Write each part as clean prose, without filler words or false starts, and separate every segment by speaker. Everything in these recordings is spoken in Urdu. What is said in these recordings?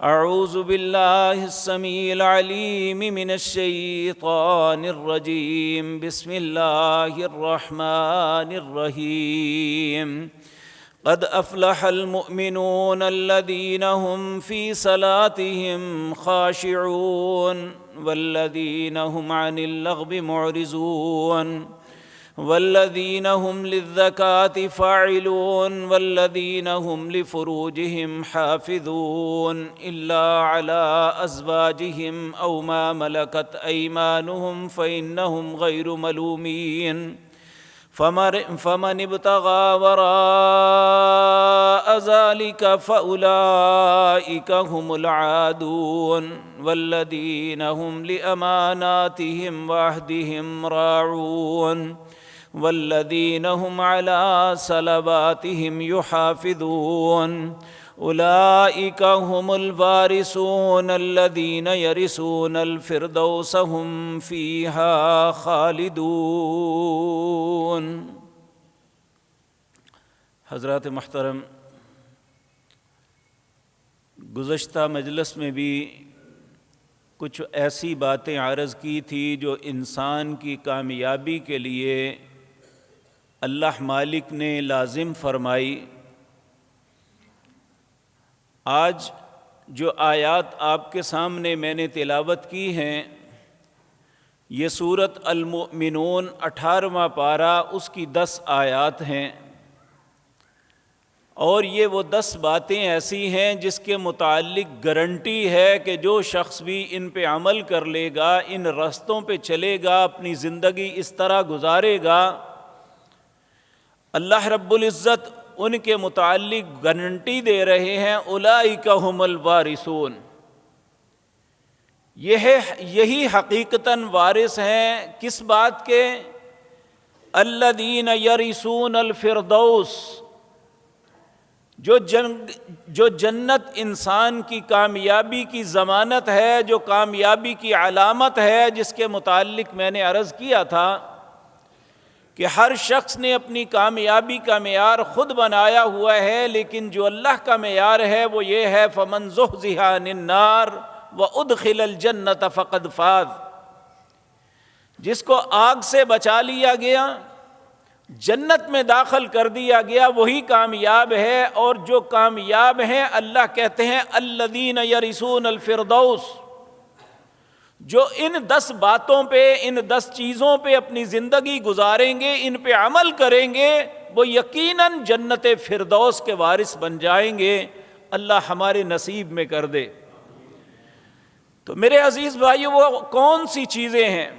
Speaker 1: اعوذ باللہ السمیع العلیم من الشیطان الرجیم بسم اللہ الرحمن الرحیم قد افلح المؤمنون الذین هم فی صلاتهم خاشعون والذین هم عن اللغو معرضون والذین هم للزکاة فاعلون والذین هم لفروجهم حافظون الا على ازواجهم او ما ملکت ایمانهم فإنهم غیر ملومین فمن ابتغى وراء ذلك فأولئك هم العادون والذين هم لأماناتهم وعهدهم راعون والذين هم على صلواتهم يحافظون اولئک هم الوارثون الذین یرثون الفردوس هم فیہا خالدون۔ حضرات محترم، گزشتہ مجلس میں بھی کچھ ایسی باتیں عرض کی تھی جو انسان کی کامیابی کے لیے اللہ مالک نے لازم فرمائی۔ آج جو آیات آپ کے سامنے میں نے تلاوت کی ہیں، یہ سورۃ المؤمنون 18واں پارہ، اس کی 10 آیات ہیں، اور یہ وہ 10 باتیں ایسی ہیں جس کے متعلق گارنٹی ہے کہ جو شخص بھی ان پہ عمل کر لے گا، ان رستوں پہ چلے گا، اپنی زندگی اس طرح گزارے گا، اللہ رب العزت ان کے متعلق گارنٹی دے رہے ہیں اولئک هم الوارثون۔ یہی حقیقتاً وارث ہیں کس بات کے؟ الذین یرثون الفردوس، جو جنت انسان کی کامیابی کی ضمانت ہے، جو کامیابی کی علامت ہے، جس کے متعلق میں نے عرض کیا تھا کہ ہر شخص نے اپنی کامیابی کا معیار خود بنایا ہوا ہے، لیکن جو اللہ کا معیار ہے وہ یہ ہے فَمَنْ زُحْزِحَ عَنِ النَّارِ وَأُدْخِلَ الْجَنَّةَ فَقَدْ فَازَ۔ جس کو آگ سے بچا لیا گیا، جنت میں داخل کر دیا گیا، وہی کامیاب ہے۔ اور جو کامیاب ہیں، اللہ کہتے ہیں الذین یرثون الفردوس، جو ان 10 باتوں پہ، ان 10 چیزوں پہ اپنی زندگی گزاریں گے، ان پہ عمل کریں گے، وہ یقیناً جنت فردوس کے وارث بن جائیں گے۔ اللہ ہمارے نصیب میں کر دے۔ تو میرے عزیز بھائیو، وہ کون سی چیزیں ہیں،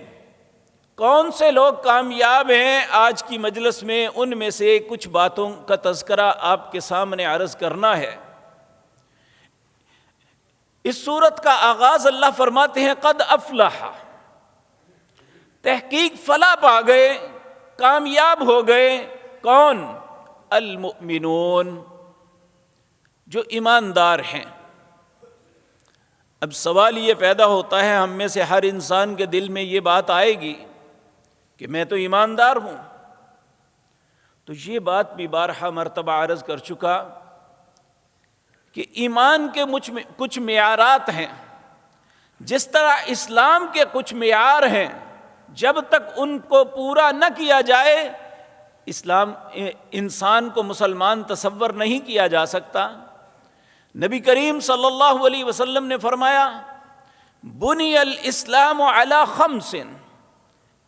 Speaker 1: کون سے لوگ کامیاب ہیں؟ آج کی مجلس میں ان میں سے کچھ باتوں کا تذکرہ آپ کے سامنے عرض کرنا ہے۔ اس سورت کا آغاز اللہ فرماتے ہیں قد افلح، تحقیق فلاح پا گئے، کامیاب ہو گئے۔ کون؟ المؤمنون، جو ایماندار ہیں۔ اب سوال یہ پیدا ہوتا ہے، ہم میں سے ہر انسان کے دل میں یہ بات آئے گی کہ میں تو ایماندار ہوں۔ تو یہ بات بھی بارہا مرتبہ عرض کر چکا کہ ایمان کے کچھ معیارات ہیں، جس طرح اسلام کے کچھ معیار ہیں، جب تک ان کو پورا نہ کیا جائے انسان کو مسلمان تصور نہیں کیا جا سکتا۔ نبی کریم صلی اللہ علیہ وسلم نے فرمایا بنی الاسلام علی 5،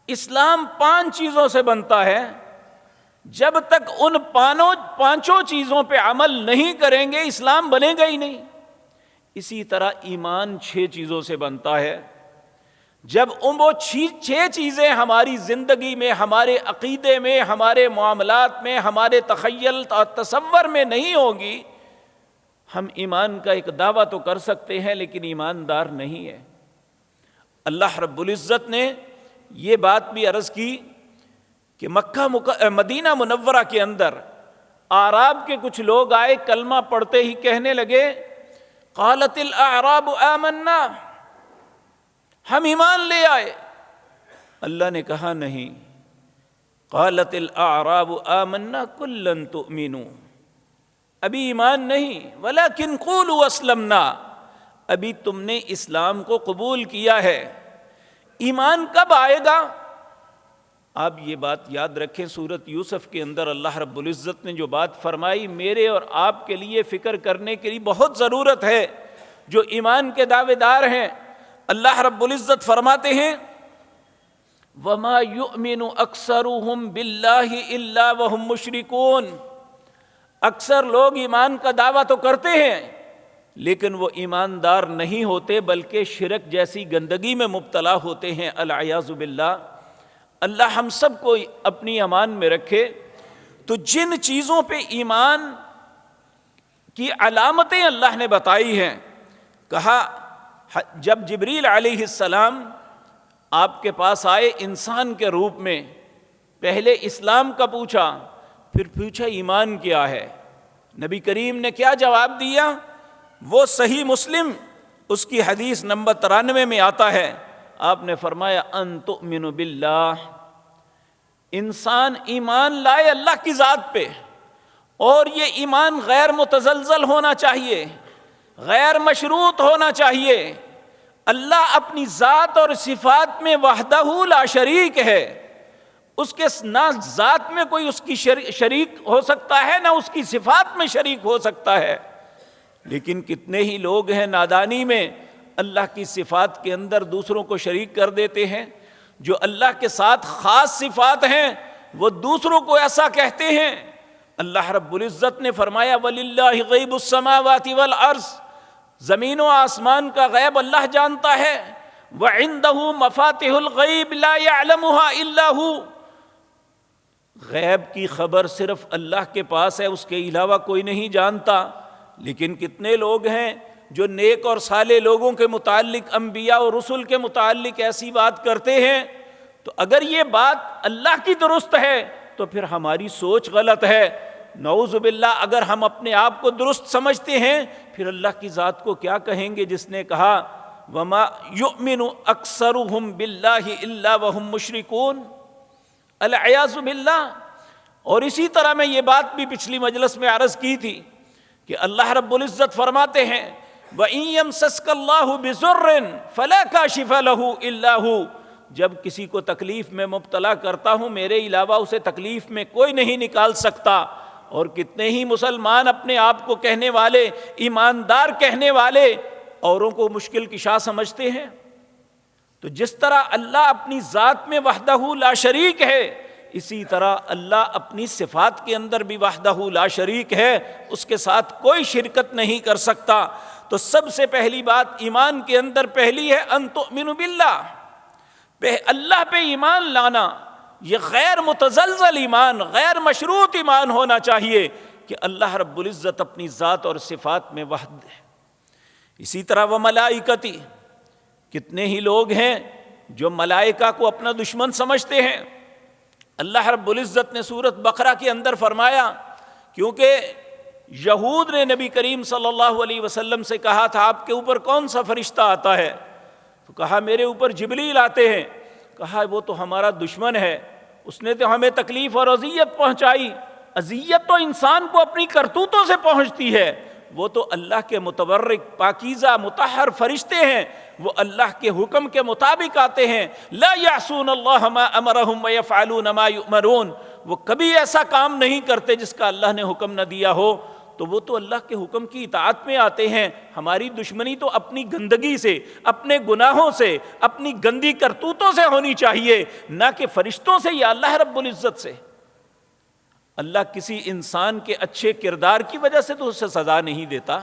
Speaker 1: اسلام 5 چیزوں سے بنتا ہے، جب تک ان 5 چیزوں پہ عمل نہیں کریں گے اسلام بنے گا ہی نہیں۔ اسی طرح ایمان 6 چیزوں سے بنتا ہے، جب وہ 6 چیزیں ہماری زندگی میں، ہمارے عقیدے میں، ہمارے معاملات میں، ہمارے تخیل اور تصور میں نہیں ہوگی، ہم ایمان کا ایک دعویٰ تو کر سکتے ہیں لیکن ایماندار نہیں ہے۔ اللہ رب العزت نے یہ بات بھی عرض کی کہ مدینہ منورہ کے اندر اعراب کے کچھ لوگ آئے، کلمہ پڑھتے ہی کہنے لگے قالت الاعراب آمنا، ہم ایمان لے آئے۔ اللہ نے کہا نہیں، قالت الاعراب آمنا قل لن تؤمنوا، ابھی ایمان نہیں، ولکن قولوا اسلمنا، ابھی تم نے اسلام کو قبول کیا ہے، ایمان کب آئے گا؟ آپ یہ بات یاد رکھیں، سورۃ یوسف کے اندر اللہ رب العزت نے جو بات فرمائی، میرے اور آپ کے لیے فکر کرنے کے لیے بہت ضرورت ہے۔ جو ایمان کے دعوے دار ہیں، اللہ رب العزت فرماتے ہیں وَمَا يُؤْمِنُ أَكْثَرُهُمْ بِاللَّهِ إِلَّا وَهُمْ مُشْرِكُونَ، اکثر لوگ ایمان کا دعویٰ تو کرتے ہیں لیکن وہ ایماندار نہیں ہوتے، بلکہ شرک جیسی گندگی میں مبتلا ہوتے ہیں، العیاذ باللہ۔ اللہ ہم سب کو اپنی امان میں رکھے۔ تو جن چیزوں پہ ایمان کی علامتیں اللہ نے بتائی ہیں، کہا جب جبریل علیہ السلام آپ کے پاس آئے انسان کے روپ میں، پہلے اسلام کا پوچھا، پھر پوچھا ایمان کیا ہے۔ نبی کریم نے کیا جواب دیا؟ وہ صحیح مسلم اس کی حدیث نمبر 93 میں آتا ہے، آپ نے فرمایا ان تؤمن باللہ، انسان ایمان لائے اللہ کی ذات پہ، اور یہ ایمان غیر متزلزل ہونا چاہیے، غیر مشروط ہونا چاہیے۔ اللہ اپنی ذات اور صفات میں وحدہ لا شریک ہے، اس کے نہ ذات میں کوئی اس کی شریک ہو سکتا ہے، نہ اس کی صفات میں شریک ہو سکتا ہے۔ لیکن کتنے ہی لوگ ہیں نادانی میں اللہ کی صفات کے اندر دوسروں کو شریک کر دیتے ہیں۔ جو اللہ کے ساتھ خاص صفات ہیں وہ دوسروں کو ایسا کہتے ہیں۔ اللہ رب العزت نے فرمایا وَلِلَّهِ غَيْبُ السَّمَاوَاتِ وَالْأَرْضِ، زمین و آسمان کا غیب اللہ جانتا ہے۔ وَعِندَهُ مَفَاتِحُ الْغَيْبِ لَا يَعْلَمُهَا إِلَّا هُوَ، غیب کی خبر صرف اللہ کے پاس ہے، اس کے علاوہ کوئی نہیں جانتا۔ لیکن کتنے لوگ ہیں جو نیک اور صالح لوگوں کے متعلق، انبیاء اور رسل کے متعلق ایسی بات کرتے ہیں۔ تو اگر یہ بات اللہ کی درست ہے تو پھر ہماری سوچ غلط ہے، نعوذ باللہ۔ اگر ہم اپنے آپ کو درست سمجھتے ہیں پھر اللہ کی ذات کو کیا کہیں گے جس نے کہا وَمَا يُؤْمِنُ أَكْثَرُهُمْ بِاللَّهِ إِلَّا وَهُمْ مُشْرِكُونَ، العیاذ باللہ۔ اور اسی طرح میں یہ بات بھی پچھلی مجلس میں عرض کی تھی کہ اللہ رب العزت فرماتے ہیں وَإِن يَمْسَسْكَ اللَّهُ بِضُرٍّ فَلَا كَاشِفَ لَهُ إِلَّا هُوَ، جب کسی کو تکلیف میں مبتلا کرتا ہوں میرے علاوہ اسے تکلیف میں کوئی نہیں نکال سکتا۔ اور کتنے ہی مسلمان اپنے آپ کو کہنے والے، ایماندار کہنے والے، اوروں کو مشکل کشا سمجھتے ہیں۔ تو جس طرح اللہ اپنی ذات میں وحدہ لا شریک ہے، اسی طرح اللہ اپنی صفات کے اندر بھی وحدہ لا شریک ہے، اس کے ساتھ کوئی شرکت نہیں کر سکتا۔ تو سب سے پہلی بات ایمان کے اندر پہلی ہے ان تؤمن باللہ، اللہ پہ ایمان لانا۔ یہ غیر متزلزل ایمان، غیر مشروط ایمان ہونا چاہیے کہ اللہ رب العزت اپنی ذات اور صفات میں وحد ہے۔ اسی طرح وہ ملائکتی، کتنے ہی لوگ ہیں جو ملائکہ کو اپنا دشمن سمجھتے ہیں۔ اللہ رب العزت نے سورۃ بقرہ کے اندر فرمایا، کیونکہ یہود نے نبی کریم صلی اللہ علیہ وسلم سے کہا تھا آپ کے اوپر کون سا فرشتہ آتا ہے؟ تو کہا میرے اوپر جبریل آتے ہیں۔ کہا وہ تو ہمارا دشمن ہے، اس نے تو ہمیں تکلیف اور اذیت پہنچائی۔ اذیت تو انسان کو اپنی کرتوتوں سے پہنچتی ہے، وہ تو اللہ کے متبرک پاکیزہ مطہر فرشتے ہیں، وہ اللہ کے حکم کے مطابق آتے ہیں۔ لا یعصون اللہ ما امرہم ویفعلون ما یؤمرون، وہ کبھی ایسا کام نہیں کرتے جس کا اللہ نے حکم نہ دیا ہو، تو وہ تو اللہ کے حکم کی اطاعت میں آتے ہیں۔ ہماری دشمنی تو اپنی گندگی سے، اپنے گناہوں سے، اپنی گندی کرتوتوں سے ہونی چاہیے، نہ کہ فرشتوں سے یا اللہ رب العزت سے۔ اللہ کسی انسان کے اچھے کردار کی وجہ سے تو اسے سزا نہیں دیتا،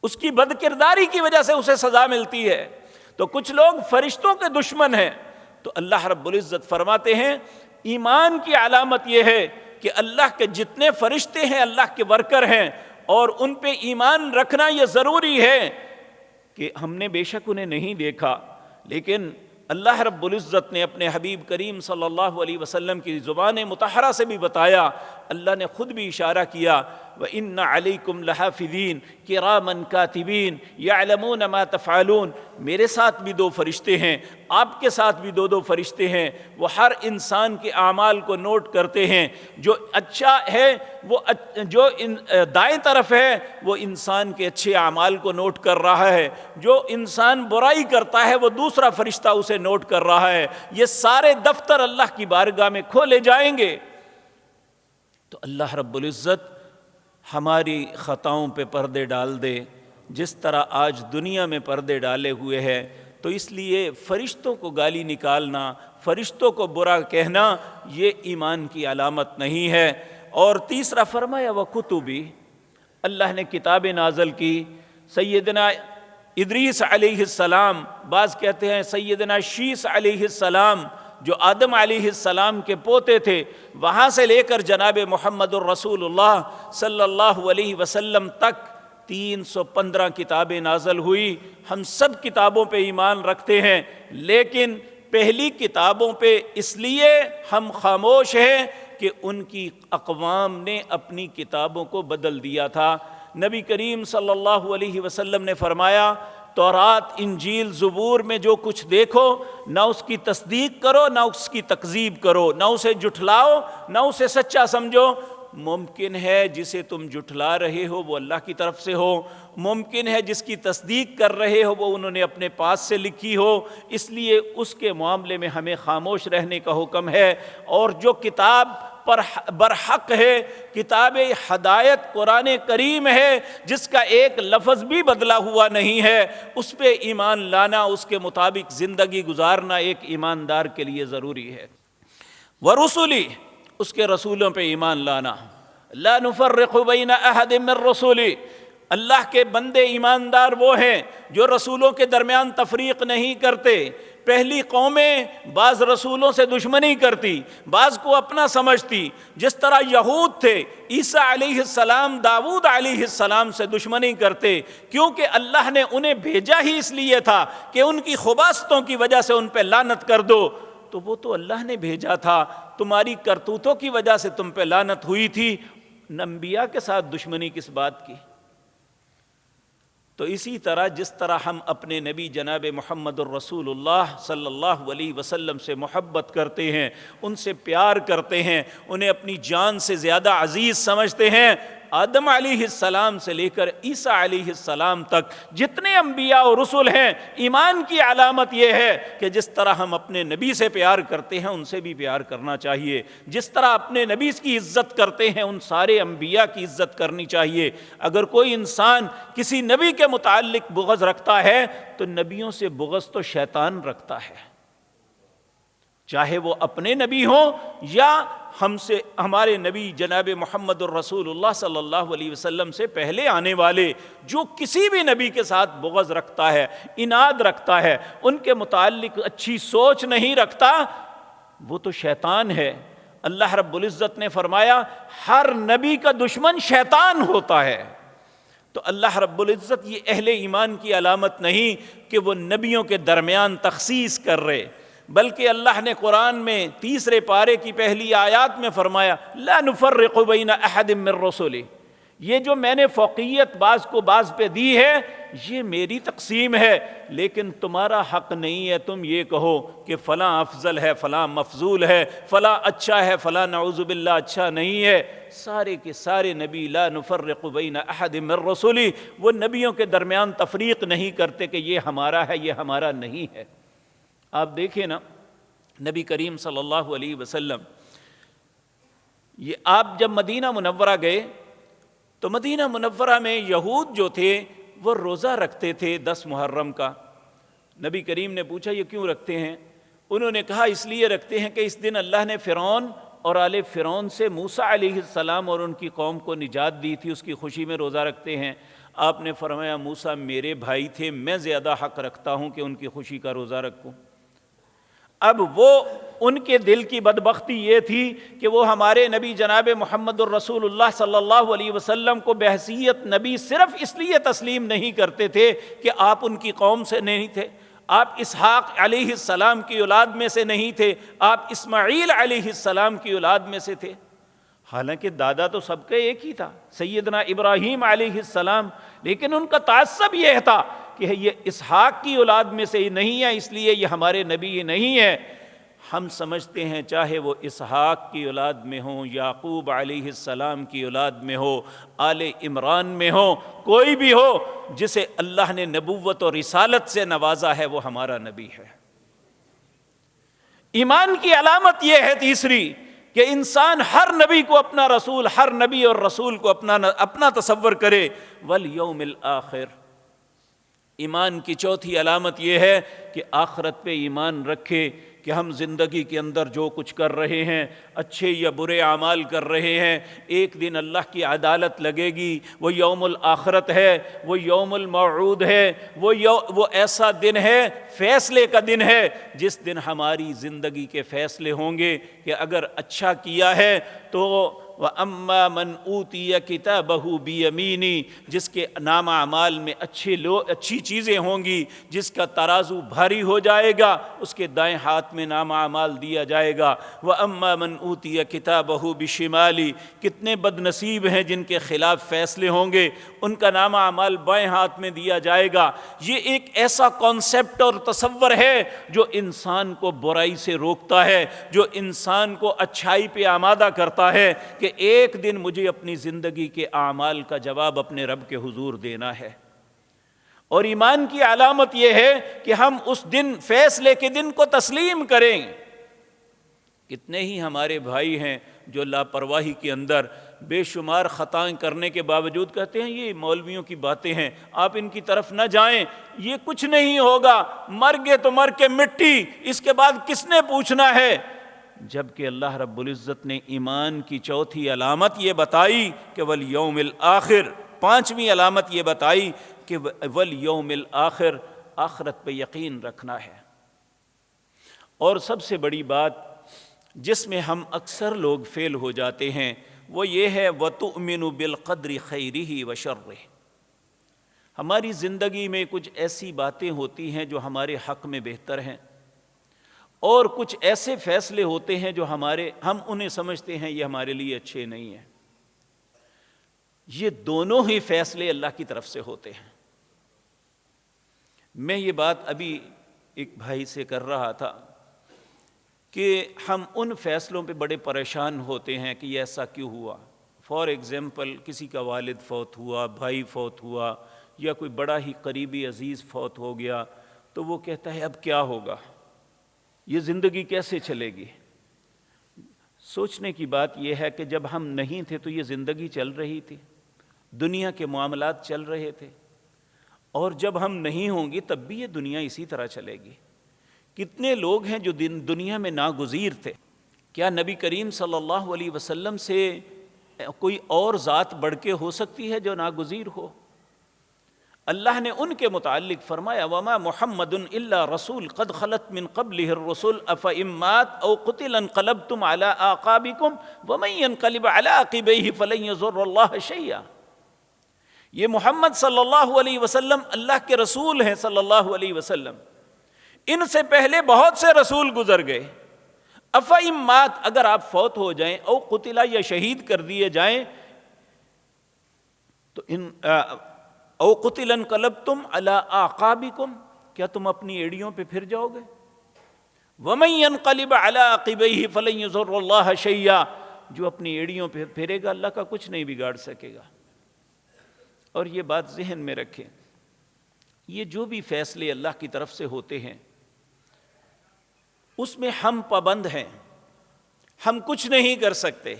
Speaker 1: اس کی بد کرداری کی وجہ سے اسے سزا ملتی ہے۔ تو کچھ لوگ فرشتوں کے دشمن ہیں، تو اللہ رب العزت فرماتے ہیں ایمان کی علامت یہ ہے کہ اللہ کے جتنے فرشتے ہیں اللہ کے ورکر ہیں، اور ان پہ ایمان رکھنا یہ ضروری ہے کہ ہم نے بے شک انہیں نہیں دیکھا، لیکن اللہ رب العزت نے اپنے حبیب کریم صلی اللہ علیہ وسلم کی زبان مطہرہ سے بھی بتایا اللہ نے خود بھی اشارہ کیا وَإِنَّ عَلَيْكُمْ لَحَافِظِينَ كِرَامًا كَاتِبِينَ يَعْلَمُونَ مَا تَفْعَلُونَ، میرے ساتھ بھی 2 فرشتے ہیں، آپ کے ساتھ بھی 2 فرشتے ہیں، وہ ہر انسان کے اعمال کو نوٹ کرتے ہیں۔ جو اچھا ہے وہ جو دائیں طرف ہے وہ انسان کے اچھے اعمال کو نوٹ کر رہا ہے، جو انسان برائی کرتا ہے وہ دوسرا فرشتہ اسے نوٹ کر رہا ہے۔ یہ سارے دفتر اللہ کی بارگاہ میں کھولے جائیں گے۔ تو اللہ رب العزت ہماری خطاؤں پہ پردے ڈال دے، جس طرح آج دنیا میں پردے ڈالے ہوئے ہیں۔ تو اس لیے فرشتوں کو گالی نکالنا، فرشتوں کو برا کہنا، یہ ایمان کی علامت نہیں ہے۔ اور تیسرا فرمایا وَكُتُبِ، اللہ نے کتابیں نازل کی۔ سیدنا ادریس علیہ السلام، بعض کہتے ہیں سیدنا شیس علیہ السلام جو آدم علیہ السلام کے پوتے تھے، وہاں سے لے کر جناب محمد الرسول اللہ صلی اللہ علیہ وسلم تک 315 کتابیں نازل ہوئی۔ ہم سب کتابوں پہ ایمان رکھتے ہیں، لیکن پہلی کتابوں پہ اس لیے ہم خاموش ہیں کہ ان کی اقوام نے اپنی کتابوں کو بدل دیا تھا۔ نبی کریم صلی اللہ علیہ وسلم نے فرمایا تورات، انجیل، زبور میں جو کچھ دیکھو نہ اس کی تصدیق کرو نہ اس کی تکذیب کرو، نہ اسے جھٹلاؤ نہ اسے سچا سمجھو۔ ممکن ہے جسے تم جھٹلا رہے ہو وہ اللہ کی طرف سے ہو، ممکن ہے جس کی تصدیق کر رہے ہو وہ انہوں نے اپنے پاس سے لکھی ہو، اس لیے اس کے معاملے میں ہمیں خاموش رہنے کا حکم ہے۔ اور جو کتاب پر برحق ہے، کتاب ہدایت قرآن کریم ہے، جس کا ایک لفظ بھی بدلا ہوا نہیں ہے، اس پہ ایمان لانا، اس کے مطابق زندگی گزارنا ایک ایماندار کے لیے ضروری ہے۔ ورسلی، اس کے رسولوں پہ ایمان لانا، لا نفرق بین احد من رسولی، اللہ کے بندے ایماندار وہ ہیں جو رسولوں کے درمیان تفریق نہیں کرتے۔ پہلی قومیں بعض رسولوں سے دشمنی کرتی، بعض کو اپنا سمجھتی، جس طرح یہود تھے عیسیٰ علیہ السلام داؤد علیہ السلام سے دشمنی کرتے، کیونکہ اللہ نے انہیں بھیجا ہی اس لیے تھا کہ ان کی خباثتوں کی وجہ سے ان پہ لعنت کر دو۔ تو وہ تو اللہ نے بھیجا تھا، تمہاری کرتوتوں کی وجہ سے تم پہ لعنت ہوئی تھی، انبیاء کے ساتھ دشمنی کس بات کی؟ تو اسی طرح جس طرح ہم اپنے نبی جناب محمد الرسول اللہ صلی اللہ علیہ وسلم سے محبت کرتے ہیں، ان سے پیار کرتے ہیں، انہیں اپنی جان سے زیادہ عزیز سمجھتے ہیں، آدم علیہ السلام سے لے کر عیسیٰ علیہ السلام تک جتنے انبیاء اور رسول ہیں، ایمان کی علامت یہ ہے کہ جس طرح ہم اپنے نبی سے پیار کرتے ہیں ان سے بھی پیار کرنا چاہیے، جس طرح اپنے نبی کی عزت کرتے ہیں ان سارے انبیاء کی عزت کرنی چاہیے۔ اگر کوئی انسان کسی نبی کے متعلق بغض رکھتا ہے تو نبیوں سے بغض تو شیطان رکھتا ہے، چاہے وہ اپنے نبی ہوں یا ہم سے ہمارے نبی جناب محمد الرسول اللہ صلی اللہ علیہ وسلم سے پہلے آنے والے۔ جو کسی بھی نبی کے ساتھ بغض رکھتا ہے، اناد رکھتا ہے، ان کے متعلق اچھی سوچ نہیں رکھتا، وہ تو شیطان ہے۔ اللہ رب العزت نے فرمایا ہر نبی کا دشمن شیطان ہوتا ہے۔ تو اللہ رب العزت یہ اہل ایمان کی علامت نہیں کہ وہ نبیوں کے درمیان تخصیص کر رہے، بلکہ اللہ نے قرآن میں 3 پارے کی پہلی آیات میں فرمایا لا نفرق بین احد من رسلی، یہ جو میں نے فوقیت بعض کو بعض پہ دی ہے یہ میری تقسیم ہے، لیکن تمہارا حق نہیں ہے تم یہ کہو کہ فلاں افضل ہے، فلاں مفضول ہے، فلاں اچھا ہے، فلاں نعوذ باللہ اچھا نہیں ہے۔ سارے کے سارے نبی لا نفرق بین احد من رسلی، وہ نبیوں کے درمیان تفریق نہیں کرتے کہ یہ ہمارا ہے یہ ہمارا نہیں ہے۔ آپ دیکھیں نا نبی کریم صلی اللہ علیہ وسلم، یہ آپ جب مدینہ منورہ گئے تو مدینہ منورہ میں یہود جو تھے وہ روزہ رکھتے تھے 10 محرم کا۔ نبی کریم نے پوچھا یہ کیوں رکھتے ہیں؟ انہوں نے کہا اس لیے رکھتے ہیں کہ اس دن اللہ نے فرعون اور آل فرعون سے موسیٰ علیہ السلام اور ان کی قوم کو نجات دی تھی، اس کی خوشی میں روزہ رکھتے ہیں۔ آپ نے فرمایا موسیٰ میرے بھائی تھے، میں زیادہ حق رکھتا ہوں کہ ان کی خوشی کا روزہ رکھوں۔ اب وہ ان کے دل کی بدبختی یہ تھی کہ وہ ہمارے نبی جناب محمد الرسول اللہ صلی اللہ علیہ وسلم کو بحیثیت نبی صرف اس لیے تسلیم نہیں کرتے تھے کہ آپ ان کی قوم سے نہیں تھے، آپ اسحاق علیہ السلام کی اولاد میں سے نہیں تھے، آپ اسماعیل علیہ السلام کی اولاد میں سے تھے۔ حالانکہ دادا تو سب کا ایک ہی تھا، سیدنا ابراہیم علیہ السلام، لیکن ان کا تعصب یہ تھا کہ یہ اسحاق کی اولاد میں سے نہیں ہے، اس لیے یہ ہمارے نبی نہیں ہے۔ ہم سمجھتے ہیں چاہے وہ اسحاق کی اولاد میں ہوں، یعقوب علیہ السلام کی اولاد میں ہو، آل عمران میں ہو، کوئی بھی ہو، جسے اللہ نے نبوت اور رسالت سے نوازا ہے وہ ہمارا نبی ہے۔ ایمان کی علامت یہ ہے تیسری کہ انسان ہر نبی کو اپنا رسول، ہر نبی اور رسول کو اپنا تصور کرے۔ والیوم الآخر، ایمان کی چوتھی علامت یہ ہے کہ آخرت پہ ایمان رکھے کہ ہم زندگی کے اندر جو کچھ کر رہے ہیں، اچھے یا برے اعمال کر رہے ہیں، ایک دن اللہ کی عدالت لگے گی۔ وہ یوم الآخرت ہے، وہ یوم الموعود ہے، وہ ایسا دن ہے، فیصلے کا دن ہے، جس دن ہماری زندگی کے فیصلے ہوں گے کہ اگر اچھا کیا ہے تو وَأَمَّا مَنْ أُوتِيَ كِتَابَهُ بِيَمِينِهِ، جس کے نام اعمال میں اچھی چیزیں ہوں گی، جس کا ترازو بھاری ہو جائے گا، اس کے دائیں ہاتھ میں نام اعمال دیا جائے گا۔ وَأَمَّا مَنْ أُوتِيَ كِتَابَهُ بِشِمَالِهِ، کتنے بد نصیب ہیں جن کے خلاف فیصلے ہوں گے، ان کا نام اعمال بائیں ہاتھ میں دیا جائے گا۔ یہ ایک ایسا کانسیپٹ اور تصور ہے جو انسان کو برائی سے روکتا ہے، جو انسان کو اچھائی پہ آمادہ کرتا ہے کہ ایک دن مجھے اپنی زندگی کے اعمال کا جواب اپنے رب کے حضور دینا ہے۔ اور ایمان کی علامت یہ ہے کہ ہم اس دن، فیصلے کے دن کو تسلیم کریں۔ کتنے ہی ہمارے بھائی ہیں جو لاپرواہی کے اندر بے شمار خطائیں کرنے کے باوجود کہتے ہیں یہ مولویوں کی باتیں ہیں، آپ ان کی طرف نہ جائیں، یہ کچھ نہیں ہوگا، مر گئے تو مر کے مٹی، اس کے بعد کس نے پوچھنا ہے؟ جبکہ اللہ رب العزت نے ایمان کی چوتھی علامت یہ بتائی کہ والیوم الآخر، پانچویں علامت یہ بتائی کہ والیوم الآخر، آخرت پہ یقین رکھنا ہے۔ اور سب سے بڑی بات جس میں ہم اکثر لوگ فیل ہو جاتے ہیں وہ یہ ہے وَتُؤْمِنُ بِالْقَدْرِ خَيْرِهِ وَشَرِّهِ۔ ہماری زندگی میں کچھ ایسی باتیں ہوتی ہیں جو ہمارے حق میں بہتر ہیں، اور کچھ ایسے فیصلے ہوتے ہیں جو ہم انہیں سمجھتے ہیں یہ ہمارے لیے اچھے نہیں ہیں۔ یہ دونوں ہی فیصلے اللہ کی طرف سے ہوتے ہیں۔ میں یہ بات ابھی ایک بھائی سے کر رہا تھا کہ ہم ان فیصلوں پہ بڑے پریشان ہوتے ہیں کہ یہ ایسا کیوں ہوا۔ فار ایگزامپل کسی کا والد فوت ہوا، بھائی فوت ہوا، یا کوئی بڑا ہی قریبی عزیز فوت ہو گیا، تو وہ کہتا ہے اب کیا ہوگا، یہ زندگی کیسے چلے گی؟ سوچنے کی بات یہ ہے کہ جب ہم نہیں تھے تو یہ زندگی چل رہی تھی، دنیا کے معاملات چل رہے تھے، اور جب ہم نہیں ہوں گی تب بھی یہ دنیا اسی طرح چلے گی۔ کتنے لوگ ہیں جو دنیا میں ناگزیر تھے؟ کیا نبی کریم صلی اللہ علیہ وسلم سے کوئی اور ذات بڑھ کے ہو سکتی ہے جو ناگزیر ہو؟ اللہ نے ان کے متعلق فرمایا وَمَا مُحَمَّدٌ إِلَّا رَسُولٌ قَدْ خَلَتْ مِن قَبْلِهِ الرُّسُلُ أَفَإِن مَّاتَ أَوْ قُتِلَ انقلبتم عَلَىٰ أَعْقَابِكُمْ وَمَن يَنقَلِبْ عَلَىٰ عَقِبَيْهِ فَلَن يَضُرَّ اللَّهَ شَيْئًا۔ یہ محمد صلی اللہ علیہ وسلم اللہ کے رسول ہیں صلی اللہ علیہ وسلم، ان سے پہلے بہت سے رسول گزر گئے۔ أَفَإِن مَّاتَ، اگر آپ فوت ہو جائیں، او قتل، یا شہید کر دیے جائیں، تو او قتل انقلبتم علی اعقابکم، کیا تم اپنی ایڑیوں پہ پھر جاؤ گے؟ ومن ينقلب علی عقبیہ فلن یضر اللہ شیئا، جو اپنی ایڑیوں پہ پھرے گا اللہ کا کچھ نہیں بگاڑ سکے گا۔ اور یہ بات ذہن میں رکھیں، یہ جو بھی فیصلے اللہ کی طرف سے ہوتے ہیں اس میں ہم پابند ہیں، ہم کچھ نہیں کر سکتے۔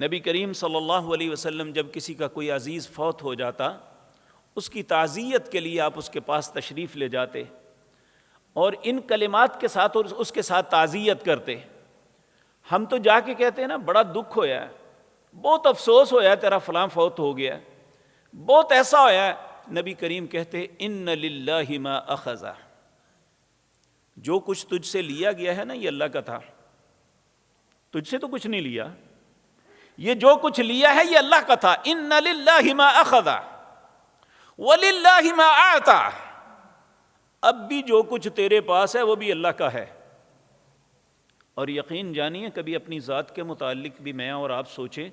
Speaker 1: نبی کریم صلی اللہ علیہ وسلم جب کسی کا کوئی عزیز فوت ہو جاتا، اس کی تعزیت کے لیے آپ اس کے پاس تشریف لے جاتے اور ان کلمات کے ساتھ اور اس کے ساتھ تعزیت کرتے۔ ہم تو جا کے کہتے ہیں نا بڑا دکھ ہویا ہے، بہت افسوس ہویا ہے تیرا فلاں فوت ہو گیا ہے، بہت ایسا ہویا ہے۔ نبی کریم کہتے ان للہ ما اخذ، جو کچھ تجھ سے لیا گیا ہے نا یہ اللہ کا تھا، تجھ سے تو کچھ نہیں لیا، یہ جو کچھ لیا ہے یہ اللہ کا تھا۔ ان للہ ما اخذ وَلِلَّهِ مَا أَعْطَى، اب بھی جو کچھ تیرے پاس ہے وہ بھی اللہ کا ہے، اور یقین جانیے کبھی اپنی ذات کے متعلق بھی میں اور آپ سوچیں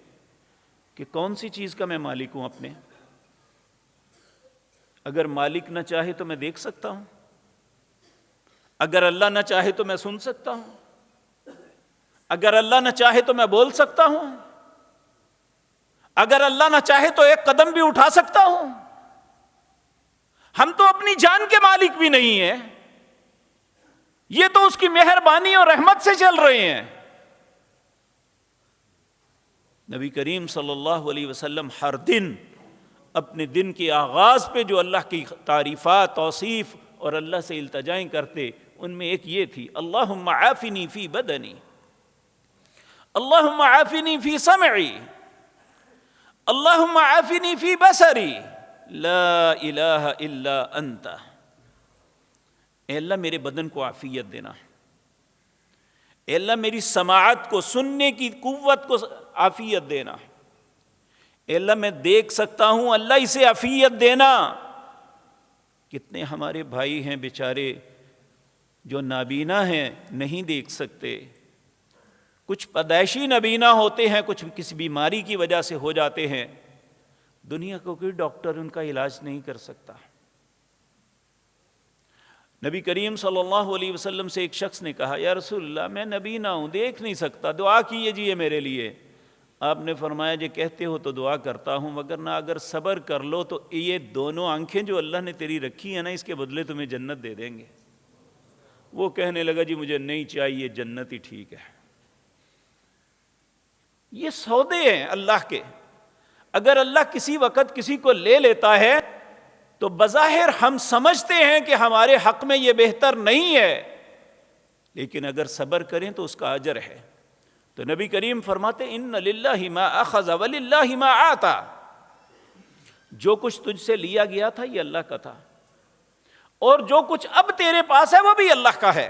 Speaker 1: کہ کون سی چیز کا میں مالک ہوں اپنے. اگر مالک نہ چاہے تو میں دیکھ سکتا ہوں، اگر اللہ نہ چاہے تو میں سن سکتا ہوں، اگر اللہ نہ چاہے تو میں بول سکتا ہوں، اگر اللہ نہ چاہے تو ایک قدم بھی اٹھا سکتا ہوں. ہم تو اپنی جان کے مالک بھی نہیں ہیں، یہ تو اس کی مہربانی اور رحمت سے چل رہے ہیں. نبی کریم صلی اللہ علیہ وسلم ہر دن اپنے دن کے آغاز پہ جو اللہ کی تعریفات، توصیف اور اللہ سے التجائیں کرتے، ان میں ایک یہ تھی: اللہم عافنی فی بدنی، اللہم عافنی فی سمعی، اللہم عافنی فی بصری، لا الہ الا انت. اے اللہ میرے بدن کو عافیت دینا، اے اللہ میری سماعت کو، سننے کی قوت کو عافیت دینا، اے اللہ میں دیکھ سکتا ہوں، اللہ اسے عافیت دینا. کتنے ہمارے بھائی ہیں بیچارے جو نابینا ہیں، نہیں دیکھ سکتے، کچھ پیدائشی نابینا ہوتے ہیں، کچھ کسی بیماری کی وجہ سے ہو جاتے ہیں، دنیا کو کوئی ڈاکٹر ان کا علاج نہیں کر سکتا. نبی کریم صلی اللہ علیہ وسلم سے ایک شخص نے کہا: یا رسول اللہ میں نبینا ہوں، دیکھ نہیں سکتا، دعا کیجیے میرے لیے. آپ نے فرمایا: جی کہتے ہو تو دعا کرتا ہوں، مگر نہ اگر صبر کر لو تو یہ دونوں آنکھیں جو اللہ نے تیری رکھی ہیں نا، اس کے بدلے تمہیں جنت دے دیں گے. وہ کہنے لگا: جی مجھے نہیں چاہیے، جنت ہی ٹھیک ہے. یہ سودے ہیں اللہ کے. اگر اللہ کسی وقت کسی کو لے لیتا ہے تو بظاہر ہم سمجھتے ہیں کہ ہمارے حق میں یہ بہتر نہیں ہے، لیکن اگر صبر کریں تو اس کا اجر ہے. تو نبی کریم فرماتے: ان للہ ما اخذ وللہ ما آتا. جو کچھ تجھ سے لیا گیا تھا یہ اللہ کا تھا، اور جو کچھ اب تیرے پاس ہے وہ بھی اللہ کا ہے.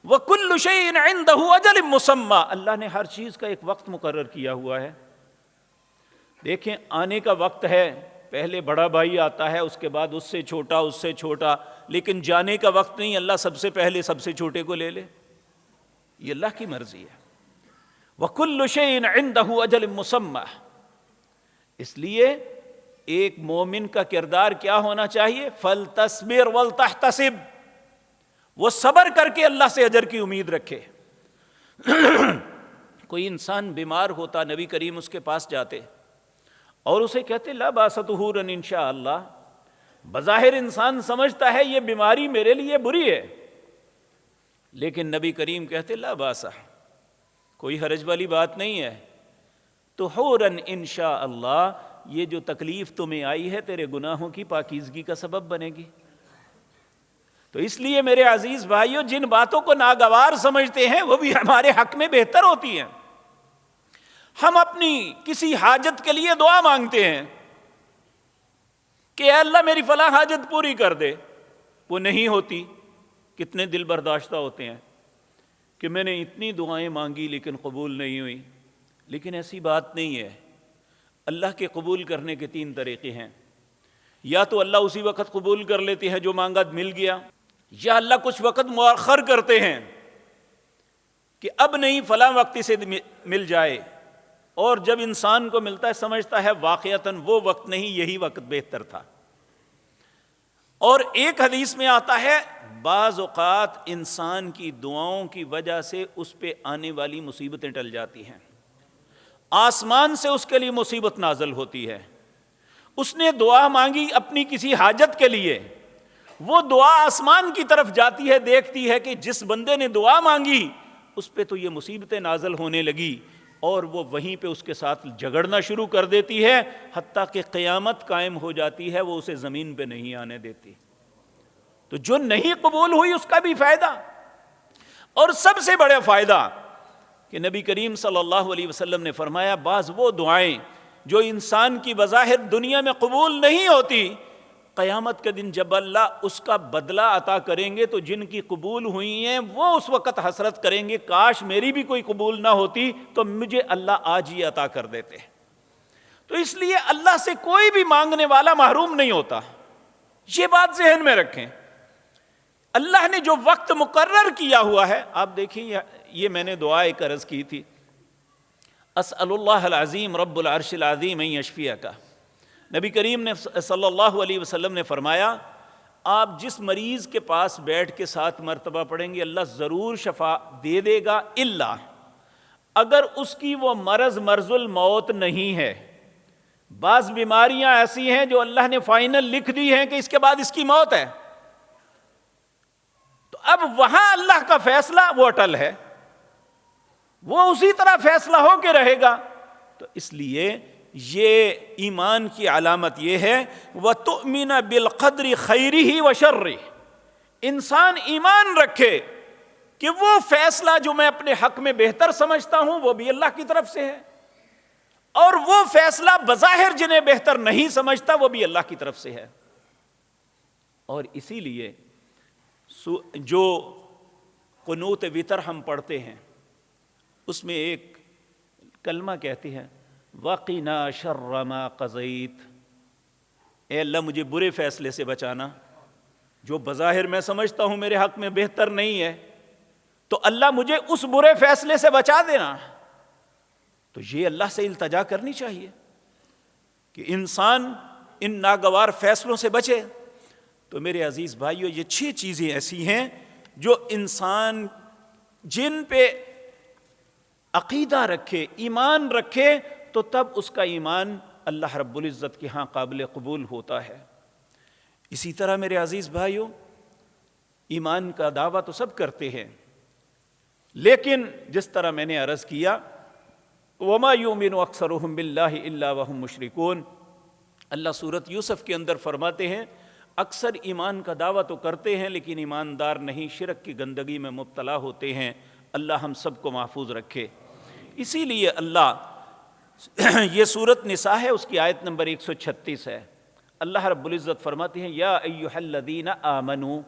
Speaker 1: وَكُلُّ شَيْءٍ عِندَهُ أَجَلٌ مُّسَمًّى. اللہ نے ہر چیز کا ایک وقت مقرر کیا ہوا ہے. دیکھیں آنے کا وقت ہے، پہلے بڑا بھائی آتا ہے، اس کے بعد اس سے چھوٹا، اس سے چھوٹا، لیکن جانے کا وقت نہیں اللہ سب سے پہلے سب سے چھوٹے کو لے لے. یہ اللہ کی مرضی ہے. وَكُلُّ شَيْءٍ عِندَهُ أَجَلٌ مُّسَمًّى. اس لیے ایک مومن کا کردار کیا ہونا چاہیے؟ فَلْتَصْبِرْ وَلْتَحْتَسِبْ. وہ صبر کر کے اللہ سے اجر کی امید رکھے. کوئی انسان بیمار ہوتا، نبی کریم اس کے پاس جاتے اور اسے کہتے: لا باس طہورا انشاء اللہ. بظاہر انسان سمجھتا ہے یہ بیماری میرے لیے بری ہے، لیکن نبی کریم کہتے: لا باس، کوئی حرج والی بات نہیں ہے. طہورا انشاء اللہ، یہ جو تکلیف تمہیں آئی ہے تیرے گناہوں کی پاکیزگی کا سبب بنے گی. تو اس لیے میرے عزیز بھائیوں، جن باتوں کو ناگوار سمجھتے ہیں وہ بھی ہمارے حق میں بہتر ہوتی ہیں. ہم اپنی کسی حاجت کے لیے دعا مانگتے ہیں کہ اے اللہ میری فلاں حاجت پوری کر دے، وہ نہیں ہوتی. کتنے دل برداشتہ ہوتے ہیں کہ میں نے اتنی دعائیں مانگی لیکن قبول نہیں ہوئی. لیکن ایسی بات نہیں ہے. اللہ کے قبول کرنے کے 3 طریقے ہیں. یا تو اللہ اسی وقت قبول کر لیتے ہیں جو مانگا مل گیا، یا اللہ کچھ وقت مؤخر کرتے ہیں کہ اب نہیں فلاں وقت سے مل جائے، اور جب انسان کو ملتا ہے سمجھتا ہے واقعتاً وہ وقت نہیں، یہی وقت بہتر تھا. اور ایک حدیث میں آتا ہے بعض اوقات انسان کی دعاؤں کی وجہ سے اس پہ آنے والی مصیبتیں ٹل جاتی ہیں، آسمان سے اس کے لیے مصیبت نازل ہوتی ہے. اس نے دعا مانگی اپنی کسی حاجت کے لیے، وہ دعا آسمان کی طرف جاتی ہے، دیکھتی ہے کہ جس بندے نے دعا مانگی اس پہ تو یہ مصیبتیں نازل ہونے لگی، اور وہ وہیں پہ اس کے ساتھ جھگڑنا شروع کر دیتی ہے، حتیٰ کہ قیامت قائم ہو جاتی ہے، وہ اسے زمین پہ نہیں آنے دیتی. تو جو نہیں قبول ہوئی اس کا بھی فائدہ، اور سب سے بڑا فائدہ کہ نبی کریم صلی اللہ علیہ وسلم نے فرمایا بعض وہ دعائیں جو انسان کی بظاہر دنیا میں قبول نہیں ہوتی، قیامت کے دن جب اللہ اس کا بدلہ عطا کریں گے تو جن کی قبول ہوئی ہیں وہ اس وقت حسرت کریں گے کاش میری بھی کوئی قبول نہ ہوتی تو مجھے اللہ آج ہی عطا کر دیتے. تو اس لیے اللہ سے کوئی بھی مانگنے والا محروم نہیں ہوتا. یہ بات ذہن میں رکھیں. اللہ نے جو وقت مقرر کیا ہوا ہے، آپ دیکھیں یہ میں نے دعا ایک عرض کی تھی، اسأل اللہ العظیم رب العرش العظیم ان یشفیک. نبی کریم نے صلی اللہ علیہ وسلم نے فرمایا آپ جس مریض کے پاس بیٹھ کے 7 مرتبہ پڑھیں گے اللہ ضرور شفا دے دے گا، الا اگر اس کی وہ مرض الموت نہیں ہے. بعض بیماریاں ایسی ہیں جو اللہ نے فائنل لکھ دی ہیں کہ اس کے بعد اس کی موت ہے، تو اب وہاں اللہ کا فیصلہ وہ اٹل ہے، وہ اسی طرح فیصلہ ہو کے رہے گا. تو اس لیے یہ ایمان کی علامت یہ ہے وَتُؤْمِنَ بِالْقَدْرِ خَيْرِهِ وَشَرِّهِ، انسان ایمان رکھے کہ وہ فیصلہ جو میں اپنے حق میں بہتر سمجھتا ہوں وہ بھی اللہ کی طرف سے ہے، اور وہ فیصلہ بظاہر جنہیں بہتر نہیں سمجھتا وہ بھی اللہ کی طرف سے ہے. اور اسی لیے جو قنوت وتر ہم پڑھتے ہیں اس میں ایک کلمہ کہتی ہے وَقِنَا شَرَّ مَا قَضَيْتَ، اے اللہ مجھے برے فیصلے سے بچانا، جو بظاہر میں سمجھتا ہوں میرے حق میں بہتر نہیں ہے تو اللہ مجھے اس برے فیصلے سے بچا دینا. تو یہ اللہ سے التجا کرنی چاہیے کہ انسان ان ناگوار فیصلوں سے بچے. تو میرے عزیز بھائیو، یہ 6 چیزیں ایسی ہیں جو انسان جن پہ عقیدہ رکھے، ایمان رکھے، تو تب اس کا ایمان اللہ رب العزت کے ہاں قابل قبول ہوتا ہے. اسی طرح میرے عزیز بھائیو، ایمان کا دعویٰ تو سب کرتے ہیں، لیکن جس طرح میں نے عرض کیا وَمَا يُؤْمِنُ أَكْثَرُهُمْ بِاللَّهِ إِلَّا وَهُمْ مُشْرِكُونَ. اللہ سورۃ یوسف کے اندر فرماتے ہیں اکثر ایمان کا دعویٰ تو کرتے ہیں لیکن ایماندار نہیں، شرک کی گندگی میں مبتلا ہوتے ہیں. اللہ ہم سب کو محفوظ رکھے. اسی لیے اللہ یہ سورۃ نساء ہے، اس کی آیت نمبر 136 ہے. اللہ رب العزت فرماتے ہیں یا ایھا الذین آمنو،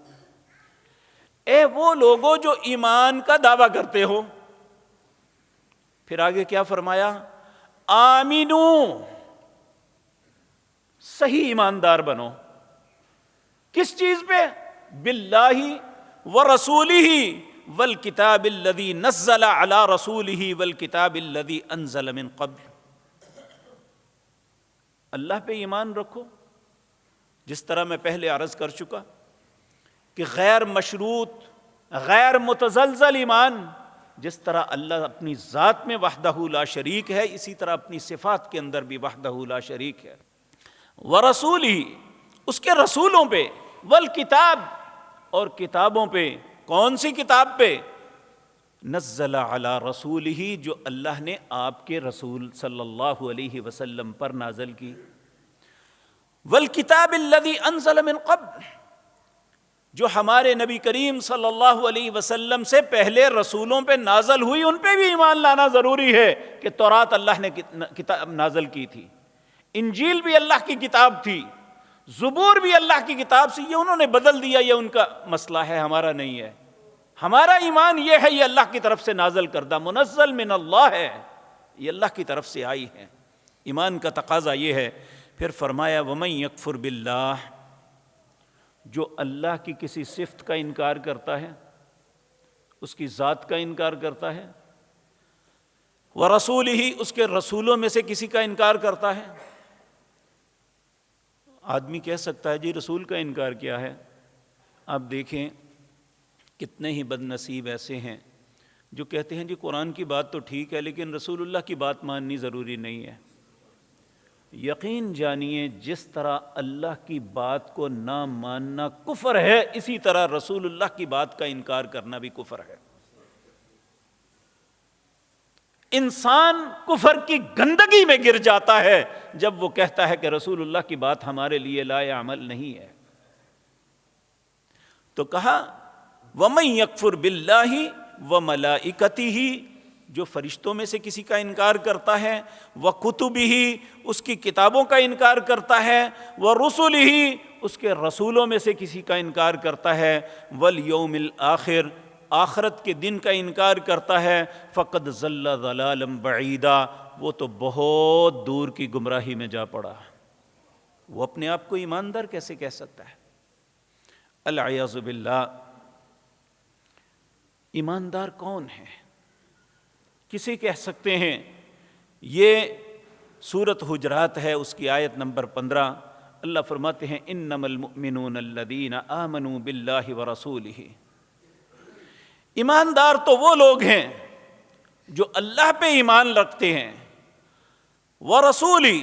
Speaker 1: اے وہ لوگوں جو ایمان کا دعویٰ کرتے ہو. پھر آگے کیا فرمایا؟ آمینو، صحیح ایماندار بنو. کس چیز پہ؟ باللہ ورسولہ والکتاب الذی نزل علی رسولہ والکتاب الذی انزل من قبل. اللہ پہ ایمان رکھو، جس طرح میں پہلے عرض کر چکا کہ غیر مشروط، غیر متزلزل ایمان. جس طرح اللہ اپنی ذات میں وحدہ لا شریک ہے، اسی طرح اپنی صفات کے اندر بھی وحدہ لا شریک ہے. ورسولہ، اس کے رسولوں پہ، والکتاب، اور کتابوں پہ. کون سی کتاب پہ؟ نزل علی رسولہ، جو اللہ نے آپ کے رسول صلی اللہ علیہ وسلم پر نازل کی. والکتاب الذی انزل من قبل، جو ہمارے نبی کریم صلی اللہ علیہ وسلم سے پہلے رسولوں پہ نازل ہوئی، ان پہ بھی ایمان لانا ضروری ہے کہ تورات اللہ نے کتاب نازل کی تھی، انجیل بھی اللہ کی کتاب تھی، زبور بھی اللہ کی کتاب سے. یہ انہوں نے بدل دیا، یہ ان کا مسئلہ ہے، ہمارا نہیں ہے. ہمارا ایمان یہ ہے یہ اللہ کی طرف سے نازل کردہ، منزل من اللہ ہے، یہ اللہ کی طرف سے آئی ہے. ایمان کا تقاضا یہ ہے. پھر فرمایا وَمَن يَكْفُرْ بِاللَّهِ، جو اللہ کی کسی صفت کا انکار کرتا ہے، اس کی ذات کا انکار کرتا ہے، وَرَسُولِهِ، اس کے رسولوں میں سے کسی کا انکار کرتا ہے. آدمی کہہ سکتا ہے جی رسول کا انکار کیا ہے؟ آپ دیکھیں کتنے ہی بد نصیب ایسے ہیں جو کہتے ہیں جی قرآن کی بات تو ٹھیک ہے لیکن رسول اللہ کی بات ماننی ضروری نہیں ہے. یقین جانیے جس طرح اللہ کی بات کو نہ ماننا کفر ہے، اسی طرح رسول اللہ کی بات کا انکار کرنا بھی کفر ہے. انسان کفر کی گندگی میں گر جاتا ہے جب وہ کہتا ہے کہ رسول اللہ کی بات ہمارے لیے لائق عمل نہیں ہے. تو کہا وَمَن يَكْفُرْ بِاللَّهِ وَمَلَائِكَتِهِ، جو فرشتوں میں سے کسی کا انکار کرتا ہے، وَكُتُبِهِ، اس کی کتابوں کا انکار کرتا ہے، وَرُسُلِهِ، اس کے رسولوں میں سے کسی کا انکار کرتا ہے، وَالْيَوْمِ الْآخِرِ، آخرت کے دن کا انکار کرتا ہے، فَقَدْ ضَلَّ ضَلَالًا بَعِيدًا، وہ تو بہت دور کی گمراہی میں جا پڑا. وہ اپنے آپ کو ایماندار کیسے کہہ سکتا ہے؟ العیاذ باللہ. ایماندار کون ہے؟ کسے کہہ سکتے ہیں؟ یہ سورۃ حجرات ہے، اس کی آیت نمبر 15، اللہ فرماتے ہیں انما المؤمنون الذین آمنوا باللہ ورسولہ، ایماندار تو وہ لوگ ہیں جو اللہ پہ ایمان رکھتے ہیں، ورسولہ،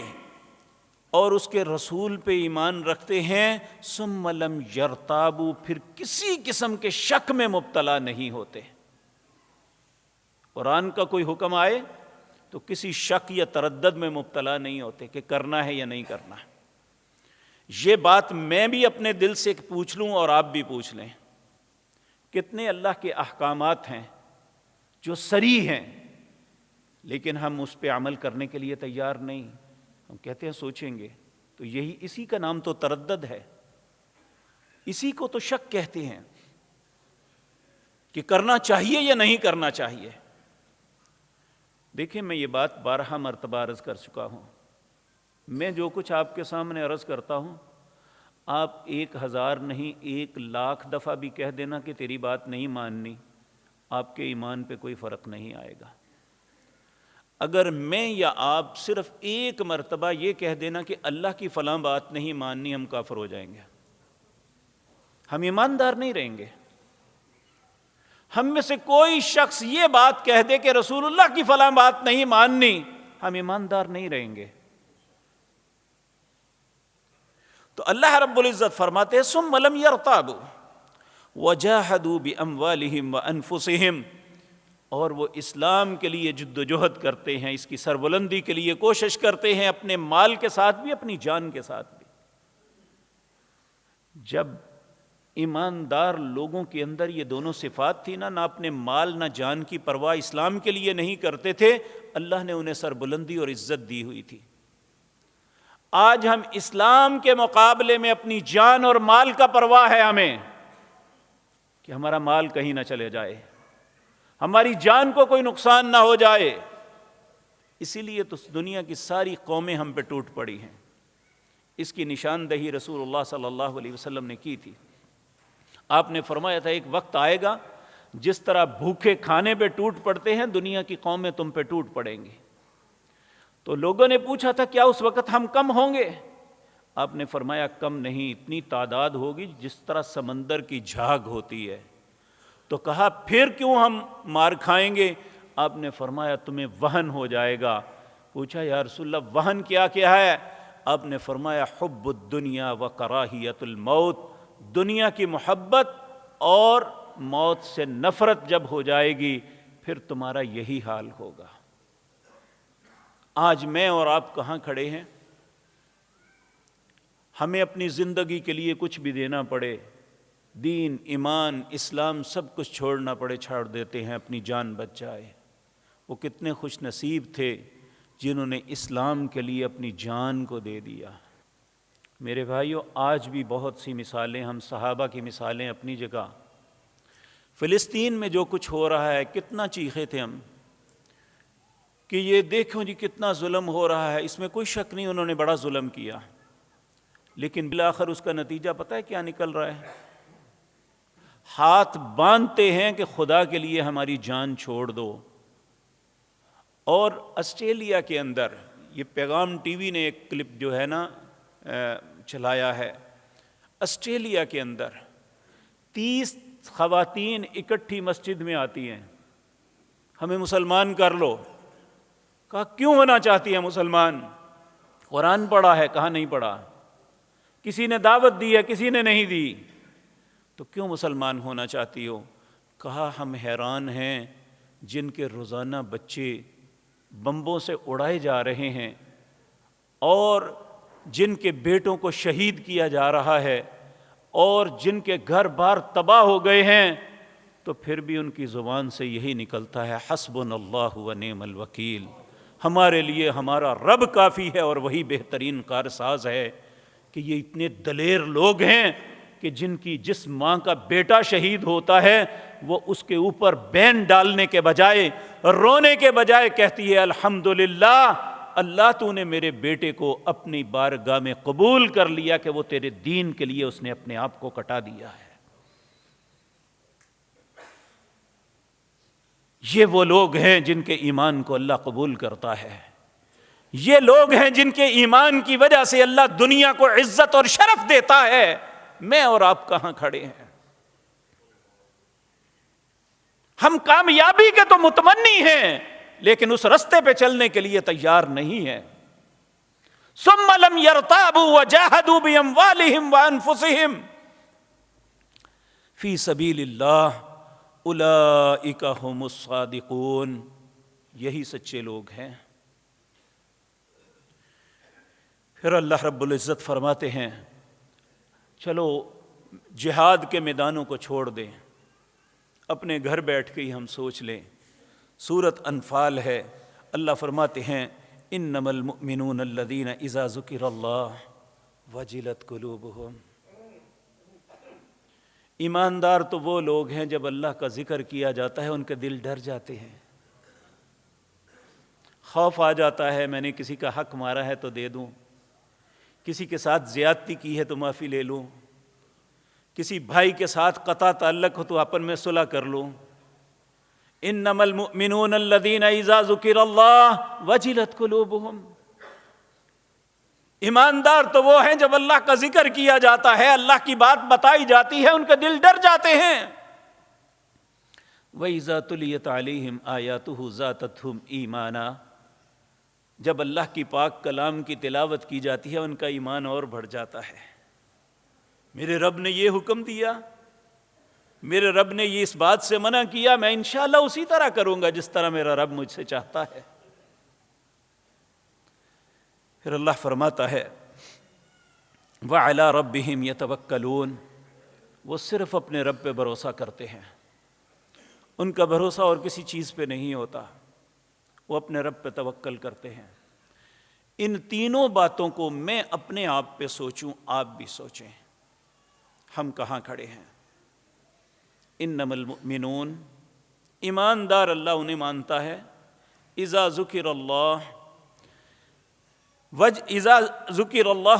Speaker 1: اور اس کے رسول پہ ایمان رکھتے ہیں، ثم لم یرتابوا، پھر کسی قسم کے شک میں مبتلا نہیں ہوتے۔ قرآن کا کوئی حکم آئے تو کسی شک یا تردد میں مبتلا نہیں ہوتے کہ کرنا ہے یا نہیں کرنا۔ یہ بات میں بھی اپنے دل سے پوچھ لوں اور آپ بھی پوچھ لیں، کتنے اللہ کے احکامات ہیں جو صریح ہیں لیکن ہم اس پہ عمل کرنے کے لیے تیار نہیں، ہم کہتے ہیں سوچیں گے، تو یہی اسی کا نام تو تردد ہے، اسی کو تو شک کہتے ہیں کہ کرنا چاہیے یا نہیں کرنا چاہیے۔ دیکھیں میں یہ بات 12 مرتبہ عرض کر چکا ہوں، میں جو کچھ آپ کے سامنے عرض کرتا ہوں آپ 1000 نہیں 1,00,000 دفعہ بھی کہہ دینا کہ تیری بات نہیں ماننی، آپ کے ایمان پہ کوئی فرق نہیں آئے گا۔ اگر میں یا آپ صرف 1 مرتبہ یہ کہہ دینا کہ اللہ کی فلاں بات نہیں ماننی، ہم کافر ہو جائیں گے، ہم ایماندار نہیں رہیں گے۔ ہم میں سے کوئی شخص یہ بات کہہ دے کہ رسول اللہ کی فلاں بات نہیں ماننی، ہم ایماندار نہیں رہیں گے۔ تو اللہ رب العزت فرماتے ہیں ثم لم یرتابوا وجاہدوا باموالہم وانفسہم، اور وہ اسلام کے لیے جد و جہد کرتے ہیں، اس کی سربلندی کے لیے کوشش کرتے ہیں، اپنے مال کے ساتھ بھی اپنی جان کے ساتھ بھی۔ جب ایماندار لوگوں کے اندر یہ دونوں صفات تھی نہ اپنے مال نہ جان کی پرواہ اسلام کے لیے نہیں کرتے تھے، اللہ نے انہیں سربلندی اور عزت دی ہوئی تھی۔ آج ہم اسلام کے مقابلے میں اپنی جان اور مال کا پرواہ ہے ہمیں، کہ ہمارا مال کہیں نہ چلے جائے، ہماری جان کو کوئی نقصان نہ ہو جائے۔ اسی لیے تو دنیا کی ساری قومیں ہم پہ ٹوٹ پڑی ہیں۔ اس کی نشاندہی رسول اللہ صلی اللہ علیہ وسلم نے کی تھی۔ آپ نے فرمایا تھا ایک وقت آئے گا جس طرح بھوکے کھانے پہ ٹوٹ پڑتے ہیں، دنیا کی قومیں تم پہ ٹوٹ پڑیں گی۔ تو لوگوں نے پوچھا تھا کیا اس وقت ہم کم ہوں گے؟ آپ نے فرمایا کم نہیں، اتنی تعداد ہوگی جس طرح سمندر کی جھاگ ہوتی ہے۔ تو کہا پھر کیوں ہم مار کھائیں گے؟ آپ نے فرمایا تمہیں وہن ہو جائے گا۔ پوچھا یا رسول اللہ وہن کیا کیا ہے؟ آپ نے فرمایا حب الدنیا و کراہیت الموت، دنیا کی محبت اور موت سے نفرت جب ہو جائے گی پھر تمہارا یہی حال ہوگا۔ آج میں اور آپ کہاں کھڑے ہیں؟ ہمیں اپنی زندگی کے لیے کچھ بھی دینا پڑے، دین ایمان اسلام سب کچھ چھوڑنا پڑے، چھاڑ دیتے ہیں، اپنی جان بچ جائے۔ وہ کتنے خوش نصیب تھے جنہوں نے اسلام کے لیے اپنی جان کو دے دیا۔ میرے بھائیو آج بھی بہت سی مثالیں، ہم صحابہ کی مثالیں اپنی جگہ۔ فلسطین میں جو کچھ ہو رہا ہے کتنا چیخے تھے ہم کہ یہ دیکھو جی کتنا ظلم ہو رہا ہے، اس میں کوئی شک نہیں انہوں نے بڑا ظلم کیا، لیکن بالآخر اس کا نتیجہ پتہ ہے کیا نکل رہا ہے؟ ہاتھ باندھتے ہیں کہ خدا کے لیے ہماری جان چھوڑ دو۔ اور آسٹریلیا کے اندر یہ پیغام ٹی وی نے ایک کلپ جو ہے نا چلایا ہے، آسٹریلیا کے اندر 30 خواتین اکٹھی مسجد میں آتی ہیں، ہمیں مسلمان کر لو۔ کہا کیوں ہونا چاہتی ہیں مسلمان؟ قرآن پڑھا ہے؟ کہا نہیں پڑھا۔ کسی نے دعوت دی ہے؟ کسی نے نہیں دی۔ تو کیوں مسلمان ہونا چاہتی ہو؟ کہا ہم حیران ہیں جن کے روزانہ بچے بمبوں سے اڑائے جا رہے ہیں اور جن کے بیٹوں کو شہید کیا جا رہا ہے اور جن کے گھر بار تباہ ہو گئے ہیں، تو پھر بھی ان کی زبان سے یہی نکلتا ہے حسبنا اللہ و نعم الوکیل، ہمارے لیے ہمارا رب کافی ہے اور وہی بہترین کارساز ہے۔ کہ یہ اتنے دلیر لوگ ہیں کہ جس ماں کا بیٹا شہید ہوتا ہے وہ اس کے اوپر بین ڈالنے کے بجائے رونے کے بجائے کہتی ہے الحمدللہ اللہ تو نے میرے بیٹے کو اپنی بارگاہ میں قبول کر لیا کہ وہ تیرے دین کے لیے اس نے اپنے آپ کو کٹا دیا ہے۔ یہ وہ لوگ ہیں جن کے ایمان کو اللہ قبول کرتا ہے، یہ لوگ ہیں جن کے ایمان کی وجہ سے اللہ دنیا کو عزت اور شرف دیتا ہے۔ میں اور آپ کہاں کھڑے ہیں؟ ہم کامیابی کے تو متمنی ہیں لیکن اس رستے پہ چلنے کے لیے تیار نہیں ہیں۔ ثم لم يرتابوا وجاهدوا باموالهم وانفسهم فی سبیل اللہ اولئک هم الصادقون، یہی سچے لوگ ہیں۔ پھر اللہ رب العزت فرماتے ہیں چلو جہاد کے میدانوں کو چھوڑ دیں، اپنے گھر بیٹھ کے ہی ہم سوچ لیں۔ سورۃ انفال ہے، اللہ فرماتے ہیں انما المؤمنون الذین اذا ذکر اللہ وجلت قلوبہم، ایماندار تو وہ لوگ ہیں جب اللہ کا ذکر کیا جاتا ہے ان کے دل ڈر جاتے ہیں، خوف آ جاتا ہے میں نے کسی کا حق مارا ہے تو دے دوں، کسی کے ساتھ زیادتی کی ہے تو معافی لے لوں، کسی بھائی کے ساتھ قطع تعلق ہو تو آپن میں صلح کر لوں۔ انما المؤمنون الذین اذا ذکر اللہ وجلت قلوبہم، ایماندار تو وہ ہیں جب اللہ کا ذکر کیا جاتا ہے، اللہ کی بات بتائی جاتی ہے ان کے دل ڈر جاتے ہیں۔ وَإِذَا تُلِيَتْ عَلَيْهِمْ آيَاتُهُ زَادَتْهُمْ ایمانا، جب اللہ کی پاک کلام کی تلاوت کی جاتی ہے ان کا ایمان اور بڑھ جاتا ہے۔ میرے رب نے یہ حکم دیا، میرے رب نے یہ اس بات سے منع کیا، میں انشاءاللہ اسی طرح کروں گا جس طرح میرا رب مجھ سے چاہتا ہے۔ پھر اللہ فرماتا ہے وَعَلَىٰ رَبِّهِمْ يَتَوَكَّلُونَ، وہ صرف اپنے رب پہ بھروسہ کرتے ہیں، ان کا بھروسہ اور کسی چیز پہ نہیں ہوتا، وہ اپنے رب پہ توکل کرتے ہیں۔ ان تینوں باتوں کو میں اپنے آپ پہ سوچوں، آپ بھی سوچیں، ہم کہاں کھڑے ہیں؟ انما المؤمنون، ایماندار اللہ انہیں مانتا ہے، اذا ذکر اللہ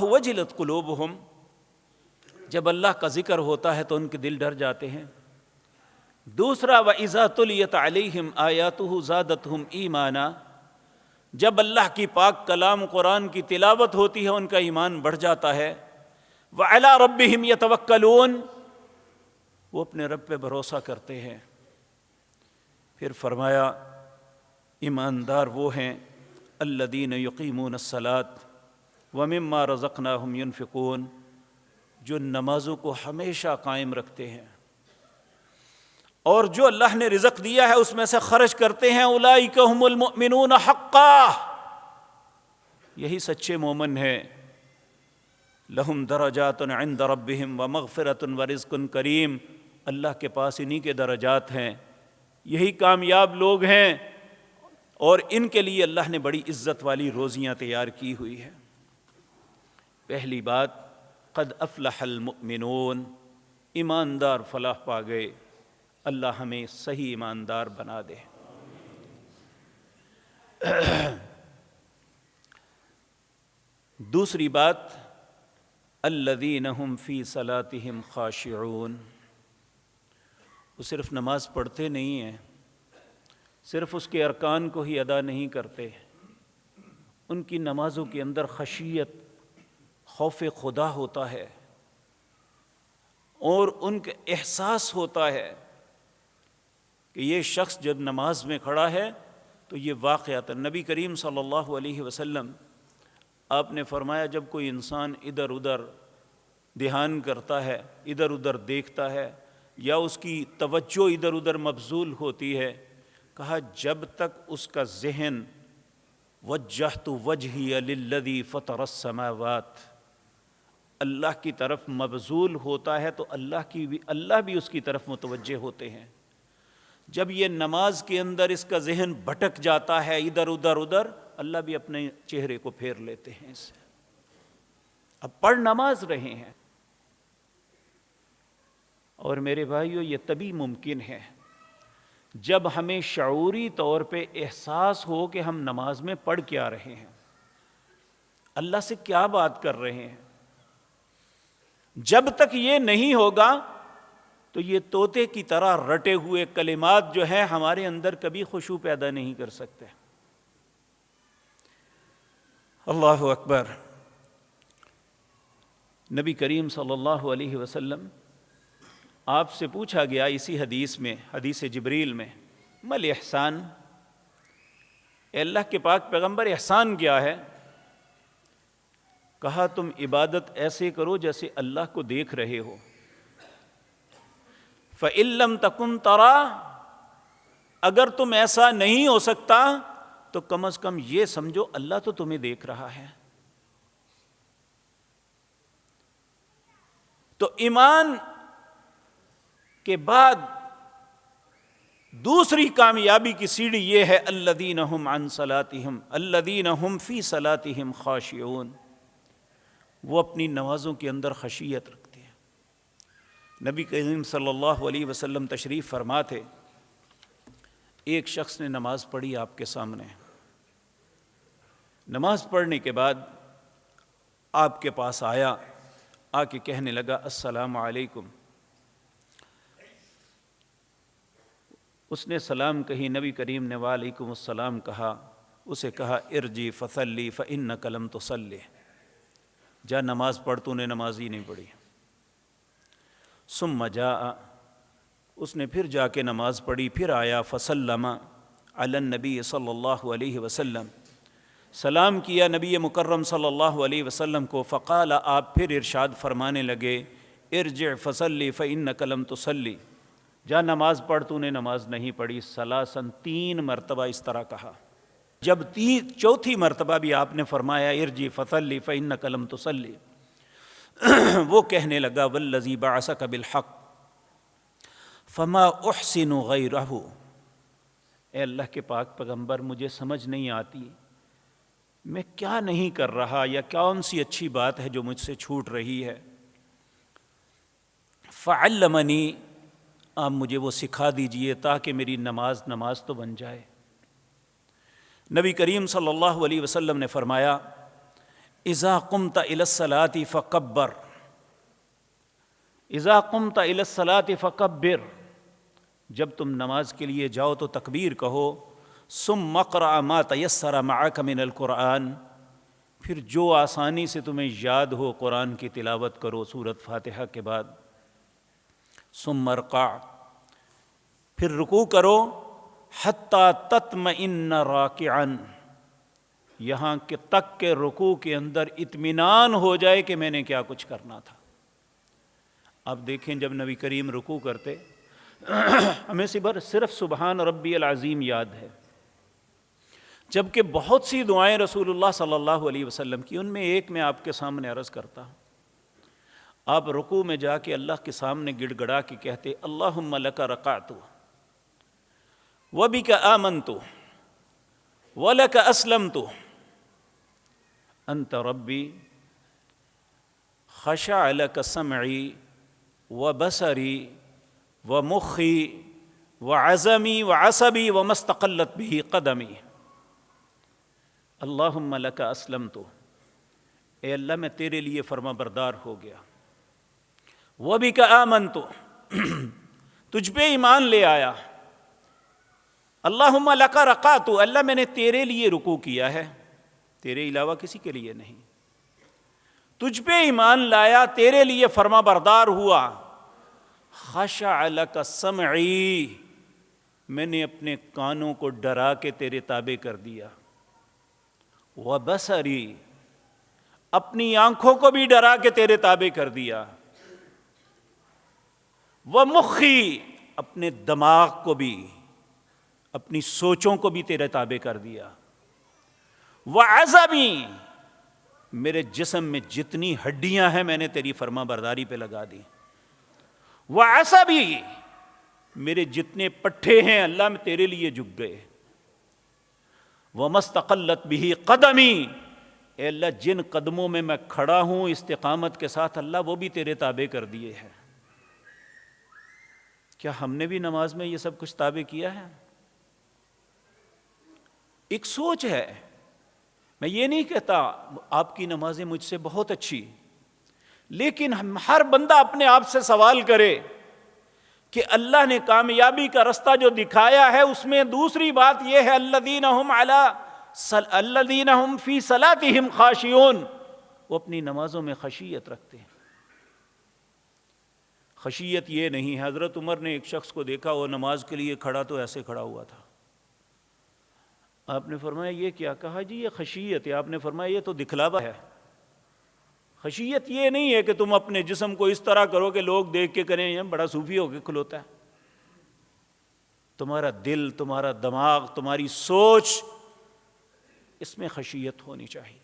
Speaker 1: وجلت قلوبہم، جب اللہ کا ذکر ہوتا ہے تو ان کے دل ڈر جاتے ہیں۔ دوسرا وَإِذَا تُلِيَتْ عَلَيْهِمْ آيَاتُهُ زَادَتْهُمْ ایمانا، جب اللہ کی پاک کلام قرآن کی تلاوت ہوتی ہے ان کا ایمان بڑھ جاتا ہے۔ وَعَلَىٰ رَبِّهِمْ يَتَوَكَّلُونَ، وہ اپنے رب پہ بھروسہ کرتے ہیں۔ پھر فرمایا ایماندار وہ ہیں الذین یقیمون الصلاۃ ومما رزقناہم ینفقون، جو نمازوں کو ہمیشہ قائم رکھتے ہیں اور جو اللہ نے رزق دیا ہے اس میں سے خرچ کرتے ہیں۔ اولئک هم المؤمنون حقا، یہی سچے مومن ہیں۔ لہم درجات عند ربہم ومغفرۃ ورزق کریم، اللہ کے پاس انہی کے درجات ہیں، یہی کامیاب لوگ ہیں اور ان کے لیے اللہ نے بڑی عزت والی روزیاں تیار کی ہوئی ہیں۔ پہلی بات قد افلح المؤمنون، ایماندار فلاح پا گئے، اللہ ہمیں صحیح ایماندار بنا دے۔ دوسری بات الذین هم فی صلاتہم خاشعون، وہ صرف نماز پڑھتے نہیں ہیں، صرف اس کے ارکان کو ہی ادا نہیں کرتے، ان کی نمازوں کے اندر خشیت، خوف خدا ہوتا ہے اور ان کا احساس ہوتا ہے کہ یہ شخص جب نماز میں کھڑا ہے تو یہ واقعات نبی کریم صلی اللہ علیہ وسلم آپ نے فرمایا جب کوئی انسان ادھر ادھر دھیان کرتا ہے، ادھر ادھر دیکھتا ہے یا اس کی توجہ ادھر ادھر مبذول ہوتی ہے، کہا جب تک اس کا ذہن وجہت وجہی للذی فطر السماوات، اللہ کی طرف مبذول ہوتا ہے تو اللہ بھی اس کی طرف متوجہ ہوتے ہیں۔ جب یہ نماز کے اندر اس کا ذہن بھٹک جاتا ہے ادھر ادھر، اللہ بھی اپنے چہرے کو پھیر لیتے ہیں اس سے۔ اب پڑھ نماز رہے ہیں، اور میرے بھائیو یہ تبھی ممکن ہے جب ہمیں شعوری طور پہ احساس ہو کہ ہم نماز میں پڑھ کیا رہے ہیں، اللہ سے کیا بات کر رہے ہیں۔ جب تک یہ نہیں ہوگا تو یہ طوطے کی طرح رٹے ہوئے کلمات جو ہیں ہمارے اندر کبھی خشوع پیدا نہیں کر سکتے۔ اللہ اکبر۔ نبی کریم صلی اللہ علیہ وسلم آپ سے پوچھا گیا اسی حدیث میں، حدیث جبریل میں، مل احسان، اے اللہ کے پاک پیغمبر احسان کیا ہے؟ کہا تم عبادت ایسے کرو جیسے اللہ کو دیکھ رہے ہو۔ فَإِن لَّمْ تَكُن تَرَىٰ، اگر تم ایسا نہیں ہو سکتا تو کم از کم یہ سمجھو اللہ تو تمہیں دیکھ رہا ہے۔ تو ایمان کے بعد دوسری کامیابی کی سیڑھی یہ ہے الذین هم عن صلاتهم الذین هم فی صلاتهم خاشعون، وہ اپنی نمازوں کے اندر خشیت رکھتے ہیں۔ نبی کریم صلی اللہ علیہ وسلم تشریف فرما تھے، ایک شخص نے نماز پڑھی آپ کے سامنے، نماز پڑھنے کے بعد آپ کے پاس آیا، آ کے کہنے لگا السلام علیکم۔ اس نے سلام کہی، نبی کریم نے وعلیکم السلام کہا، اسے کہا ارجی فصلی فإنک لم تصلی، جا نماز پڑھ، تو نے نماز ہی نہیں پڑھی۔ ثم جاء، اس نے پھر جا کے نماز پڑھی، پھر آیا فسلم علی النبی صلی اللہ علیہ وسلم، سلام کیا نبی مکرم صلی اللہ علیہ وسلم کو، فقال، آپ پھر ارشاد فرمانے لگے ارجع فصلی فإنک لم تصلی، جا نماز پڑھ، تو نے نماز نہیں پڑھی۔ ثلاثاً، 3 مرتبہ اس طرح کہا۔ جب چوتھی مرتبہ بھی آپ نے فرمایا ارجع فصلی فإنک لم تصلی، وہ کہنے لگا والذی بعثک بالحق فما احسن غیرہ، اے اللہ کے پاک پیغمبر مجھے سمجھ نہیں آتی میں کیا نہیں کر رہا، یا کون سی اچھی بات ہے جو مجھ سے چھوٹ رہی ہے۔ فعلمنی، آپ مجھے وہ سکھا دیجئے تاکہ میری نماز تو بن جائے۔ نبی کریم صلی اللہ علیہ وسلم نے فرمایا اذا قمت الی الصلاۃ فکبر، اذا قمت الی الصلاۃ فکبر، جب تم نماز کے لیے جاؤ تو تکبیر کہو۔ ثم اقرأ ما تیسر معک من القرآن، پھر جو آسانی سے تمہیں یاد ہو قرآن کی تلاوت کرو سورۃ فاتحہ کے بعد۔ ثم ارکع، پھر رکوع کرو، حتی تطمئن راکعا، یہاں کہ تک کہ رکوع کے اندر اطمینان ہو جائے کہ میں نے کیا کچھ کرنا تھا۔ اب دیکھیں جب نبی کریم رکوع کرتے ہمیں صرف سبحان ربی العظیم یاد ہے، جبکہ بہت سی دعائیں رسول اللہ صلی اللہ علیہ وسلم کی، ان میں ایک میں آپ کے سامنے عرض کرتا ہوں۔ آپ رکوع میں جا کے اللہ کے سامنے گڑ گڑا کے کہتے اللہم لک رکعت وبک آمنت ولک اسلمت انت ربی خشع لک سمعی وبصری ومخی وعزمی وعصبی وما استقلت به قدمی، اللہم لک اسلمت، اے اللہ میں تیرے لیے فرما بردار ہو گیا۔ وبک آمنت، تجھ پہ ایمان لے آیا۔ اللہم لک رکعت، اللہ میں نے تیرے لیے رکوع کیا ہے، تیرے علاوہ کسی کے لیے نہیں۔ تجھ پہ ایمان لایا، تیرے لیے فرما بردار ہوا۔ خشع لک سمعی، میں نے اپنے کانوں کو ڈرا کے تیرے تابع کر دیا۔ وبصری، اپنی آنکھوں کو بھی ڈرا کے تیرے تابع کر دیا۔ ومخی، اپنے دماغ کو بھی، اپنی سوچوں کو بھی تیرے تابع کر دیا۔ وعصبی، میرے جسم میں جتنی ہڈیاں ہیں میں نے تیری فرما برداری پہ لگا دی۔ وعصبی، میرے جتنے پٹھے ہیں اللہ میں تیرے لیے جھک گئے۔ وما استقلت به قدمی، اے اللہ جن قدموں میں میں کھڑا ہوں استقامت کے ساتھ، اللہ وہ بھی تیرے تابع کر دیے ہیں۔ کیا ہم نے بھی نماز میں یہ سب کچھ تابع کیا ہے؟ ایک سوچ ہے، میں یہ نہیں کہتا آپ کی نمازیں مجھ سے بہت اچھی، لیکن ہر بندہ اپنے آپ سے سوال کرے کہ اللہ نے کامیابی کا رستہ جو دکھایا ہے اس میں دوسری بات یہ ہے الذین هم فی صلاتہم خاشعون، وہ اپنی نمازوں میں خشیت رکھتے ہیں۔ خشیت یہ نہیں ہے، حضرت عمر نے ایک شخص کو دیکھا وہ نماز کے لیے کھڑا تو ایسے کھڑا ہوا تھا، آپ نے فرمایا یہ کیا؟ کہا جی یہ خشیت ہے۔ آپ نے فرمایا یہ تو دکھلاوا ہے، خشیت یہ نہیں ہے کہ تم اپنے جسم کو اس طرح کرو کہ لوگ دیکھ کے کریں یہ بڑا صوفی ہو کے کھلوتا ہے۔ تمہارا دل، تمہارا دماغ، تمہاری سوچ، اس میں خشیت ہونی چاہیے۔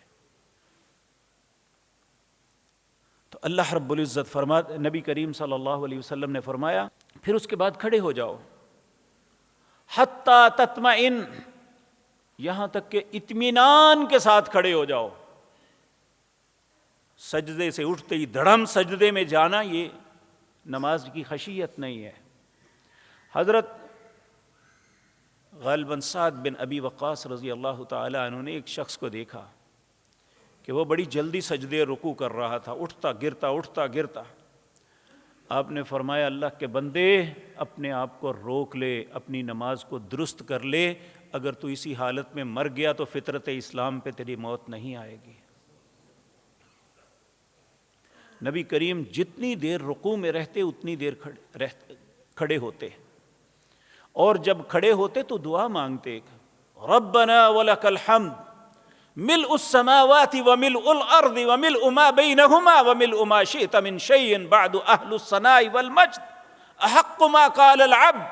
Speaker 1: تو اللہ رب العزت نبی کریم صلی اللہ علیہ وسلم نے فرمایا پھر اس کے بعد کھڑے ہو جاؤ، حتی تطمئن، یہاں تک کہ اطمینان کے ساتھ کھڑے ہو جاؤ۔ سجدے سے اٹھتے ہی دھڑم سجدے میں جانا یہ نماز کی خشیت نہیں ہے۔ حضرت غالباً سعد بن ابی وقاص رضی اللہ تعالی عنہ نے ایک شخص کو دیکھا کہ وہ بڑی جلدی سجدے رکوع کر رہا تھا، اٹھتا گرتا۔ آپ نے فرمایا اللہ کے بندے اپنے آپ کو روک لے، اپنی نماز کو درست کر لے، اگر تو اسی حالت میں مر گیا تو فطرت اسلام پہ تیری موت نہیں آئے گی۔ نبی کریم جتنی دیر رکوع میں رہتے اتنی دیر کھڑے ہوتے، اور جب کھڑے ہوتے تو دعا مانگتے، ربنا ولک الحمد ملء السماوات وملء الارض وملء ما بينهما وملء ما شئت من شيء بعد اهل الثناء والمجد احق ما قال العبد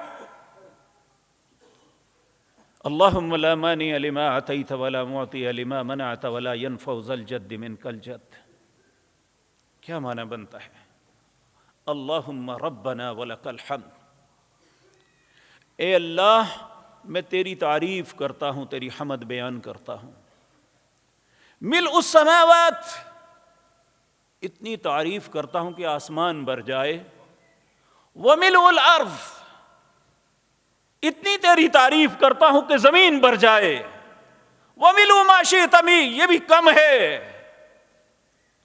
Speaker 1: اللهم لا مانع لما اعطيت ولا معطي لما منعت ولا ينفع ذا الجد منك الجد۔ کیا معنی بنتا ہے؟ اللہم ربنا ولک الحمد، اے اللہ میں تیری تعریف کرتا ہوں، تیری حمد بیان کرتا ہوں۔ ملء السماوات، اتنی تعریف کرتا ہوں کہ آسمان بھر جائے، وملء الارض، اتنی تیری تعریف کرتا ہوں کہ زمین بھر جائے، وملء ما شئت می، یہ بھی کم ہے،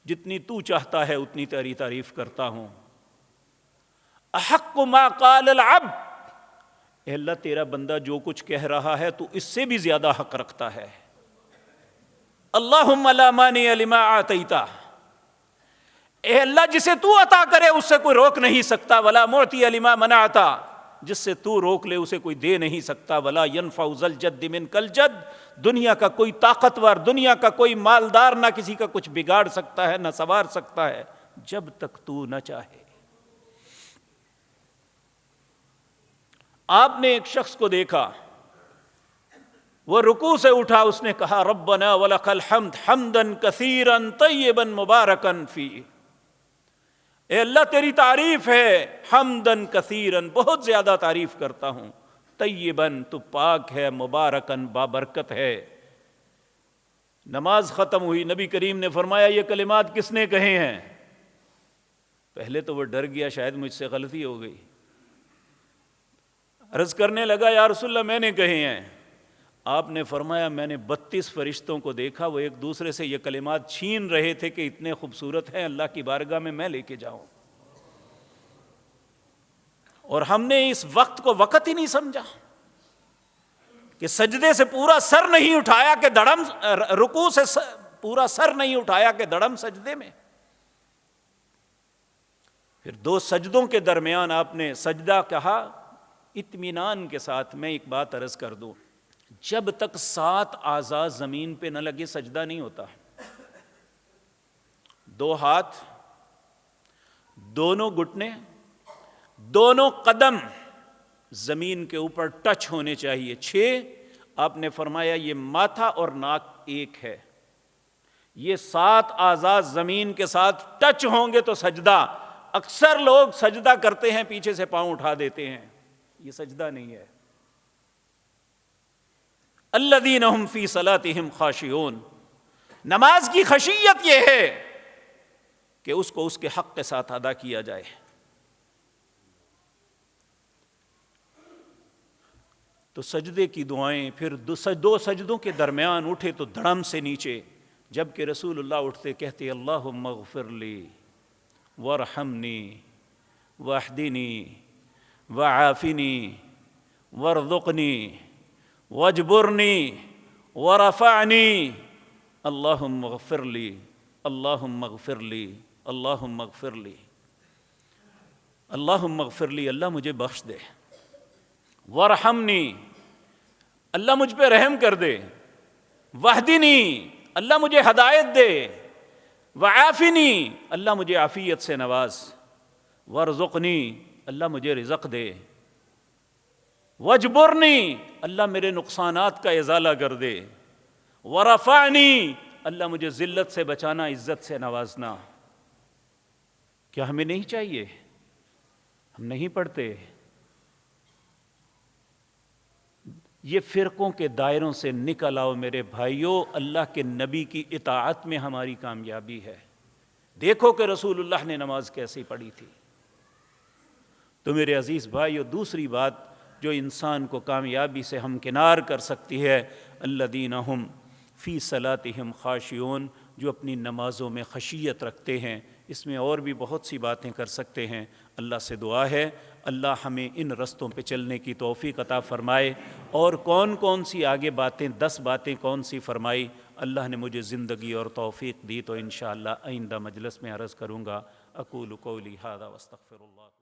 Speaker 1: جتنی تو چاہتا ہے اتنی تیری تعریف کرتا ہوں۔ احق ما قال العبد، اے اللہ تیرا بندہ جو کچھ کہہ رہا ہے تو اس سے بھی زیادہ حق رکھتا ہے۔ اللہم لا مانع لما اعطیت، اے اللہ جسے تو عطا کرے اس سے کوئی روک نہیں سکتا، ولا معطی لما منعت، جس سے تو روک لے اسے کوئی دے نہیں سکتا، ولا ينفع ذا الجد منک الجد، دنیا کا کوئی طاقتور، دنیا کا کوئی مالدار نہ کسی کا کچھ بگاڑ سکتا ہے نہ سنوار سکتا ہے جب تک تو نہ چاہے۔ آپ نے ایک شخص کو دیکھا، وہ رکوع سے اٹھا، اس نے کہا ربنا ولک الحمد حمدا کثیرا طیبا مبارکا فیہ، اے اللہ تیری تعریف ہے، حمدا کثیرا، بہت زیادہ تعریف کرتا ہوں، طیبا تو پاک ہے، مبارکا بابرکت ہے۔ نماز ختم ہوئی، نبی کریم نے فرمایا یہ کلمات کس نے کہے ہیں؟ پہلے تو وہ ڈر گیا شاید مجھ سے غلطی ہو گئی، عرض کرنے لگا یا رسول اللہ میں نے کہے ہیں۔ آپ نے فرمایا میں نے 32 فرشتوں کو دیکھا، وہ ایک دوسرے سے یہ کلمات چھین رہے تھے کہ اتنے خوبصورت ہیں، اللہ کی بارگاہ میں لے کے جاؤں، اور ہم نے اس وقت کو وقت ہی نہیں سمجھا کہ سجدے سے پورا سر نہیں اٹھایا کہ دڑم، رکوع سے پورا سر نہیں اٹھایا کہ دڑم سجدے میں۔ پھر 2 سجدوں کے درمیان آپ نے سجدہ کہا اطمینان کے ساتھ۔ میں ایک بات عرض کر دوں، جب تک 7 اعضاء زمین پہ نہ لگے سجدہ نہیں ہوتا۔ 2 ہاتھ، دونوں گھٹنے، دونوں قدم زمین کے اوپر ٹچ ہونے چاہیے۔ 6 آپ نے فرمایا یہ ماتھا اور ناک ایک ہے، یہ 7 اعضاء زمین کے ساتھ ٹچ ہوں گے تو سجدہ۔ اکثر لوگ سجدہ کرتے ہیں پیچھے سے پاؤں اٹھا دیتے ہیں، یہ سجدہ نہیں ہے۔ الذین هم فی صلاتہم خاشعون، نماز کی خشیت یہ ہے کہ اس کو اس کے حق کے ساتھ ادا کیا جائے۔ تو سجدے کی دعائیں، پھر 2 سجدوں کے درمیان اٹھے تو دھڑم سے نیچے، جبکہ رسول اللہ اٹھتے کہتے اللہم اغفر لی وارحمنی واہدنی وعافنی وارزقنی واجبرنی ورفعنی اللہم اغفر لی اللہم اغفر لی اللہم اغفر لی اللہم اغفر لی، اللہ مجھے بخش دے، وارحمنی، اللہ مجھ پہ رحم کر دے، واہدنی، اللہ مجھے ہدایت دے، وعافنی، اللہ مجھے عافیت سے نواز، وارزقنی، اللہ مجھے رزق دے، واجبرنی، اللہ میرے نقصانات کا ازالہ کر دے، ورفعنی، اللہ مجھے ذلت سے بچانا، عزت سے نوازنا۔ کیا ہمیں نہیں چاہیے؟ ہم نہیں پڑھتے؟ یہ فرقوں کے دائروں سے نکل آؤ میرے بھائیوں، اللہ کے نبی کی اطاعت میں ہماری کامیابی ہے۔ دیکھو کہ رسول اللہ نے نماز کیسے پڑھی تھی۔ تو میرے عزیز بھائیو، دوسری بات جو انسان کو کامیابی سے ہمکنار کر سکتی ہے، الذین ھم فی صلاتہم خاشعون، جو اپنی نمازوں میں خشیت رکھتے ہیں۔ اس میں اور بھی بہت سی باتیں کر سکتے ہیں۔ اللہ سے دعا ہے اللہ ہمیں ان رستوں پہ چلنے کی توفیق عطا فرمائے۔ اور کون کون سی آگے باتیں، 10 باتیں کون سی فرمائی، اللہ نے مجھے زندگی اور توفیق دی تو انشاءاللہ آئندہ مجلس میں عرض کروں گا۔ اقول قولی ھذا واستغفر اللہ۔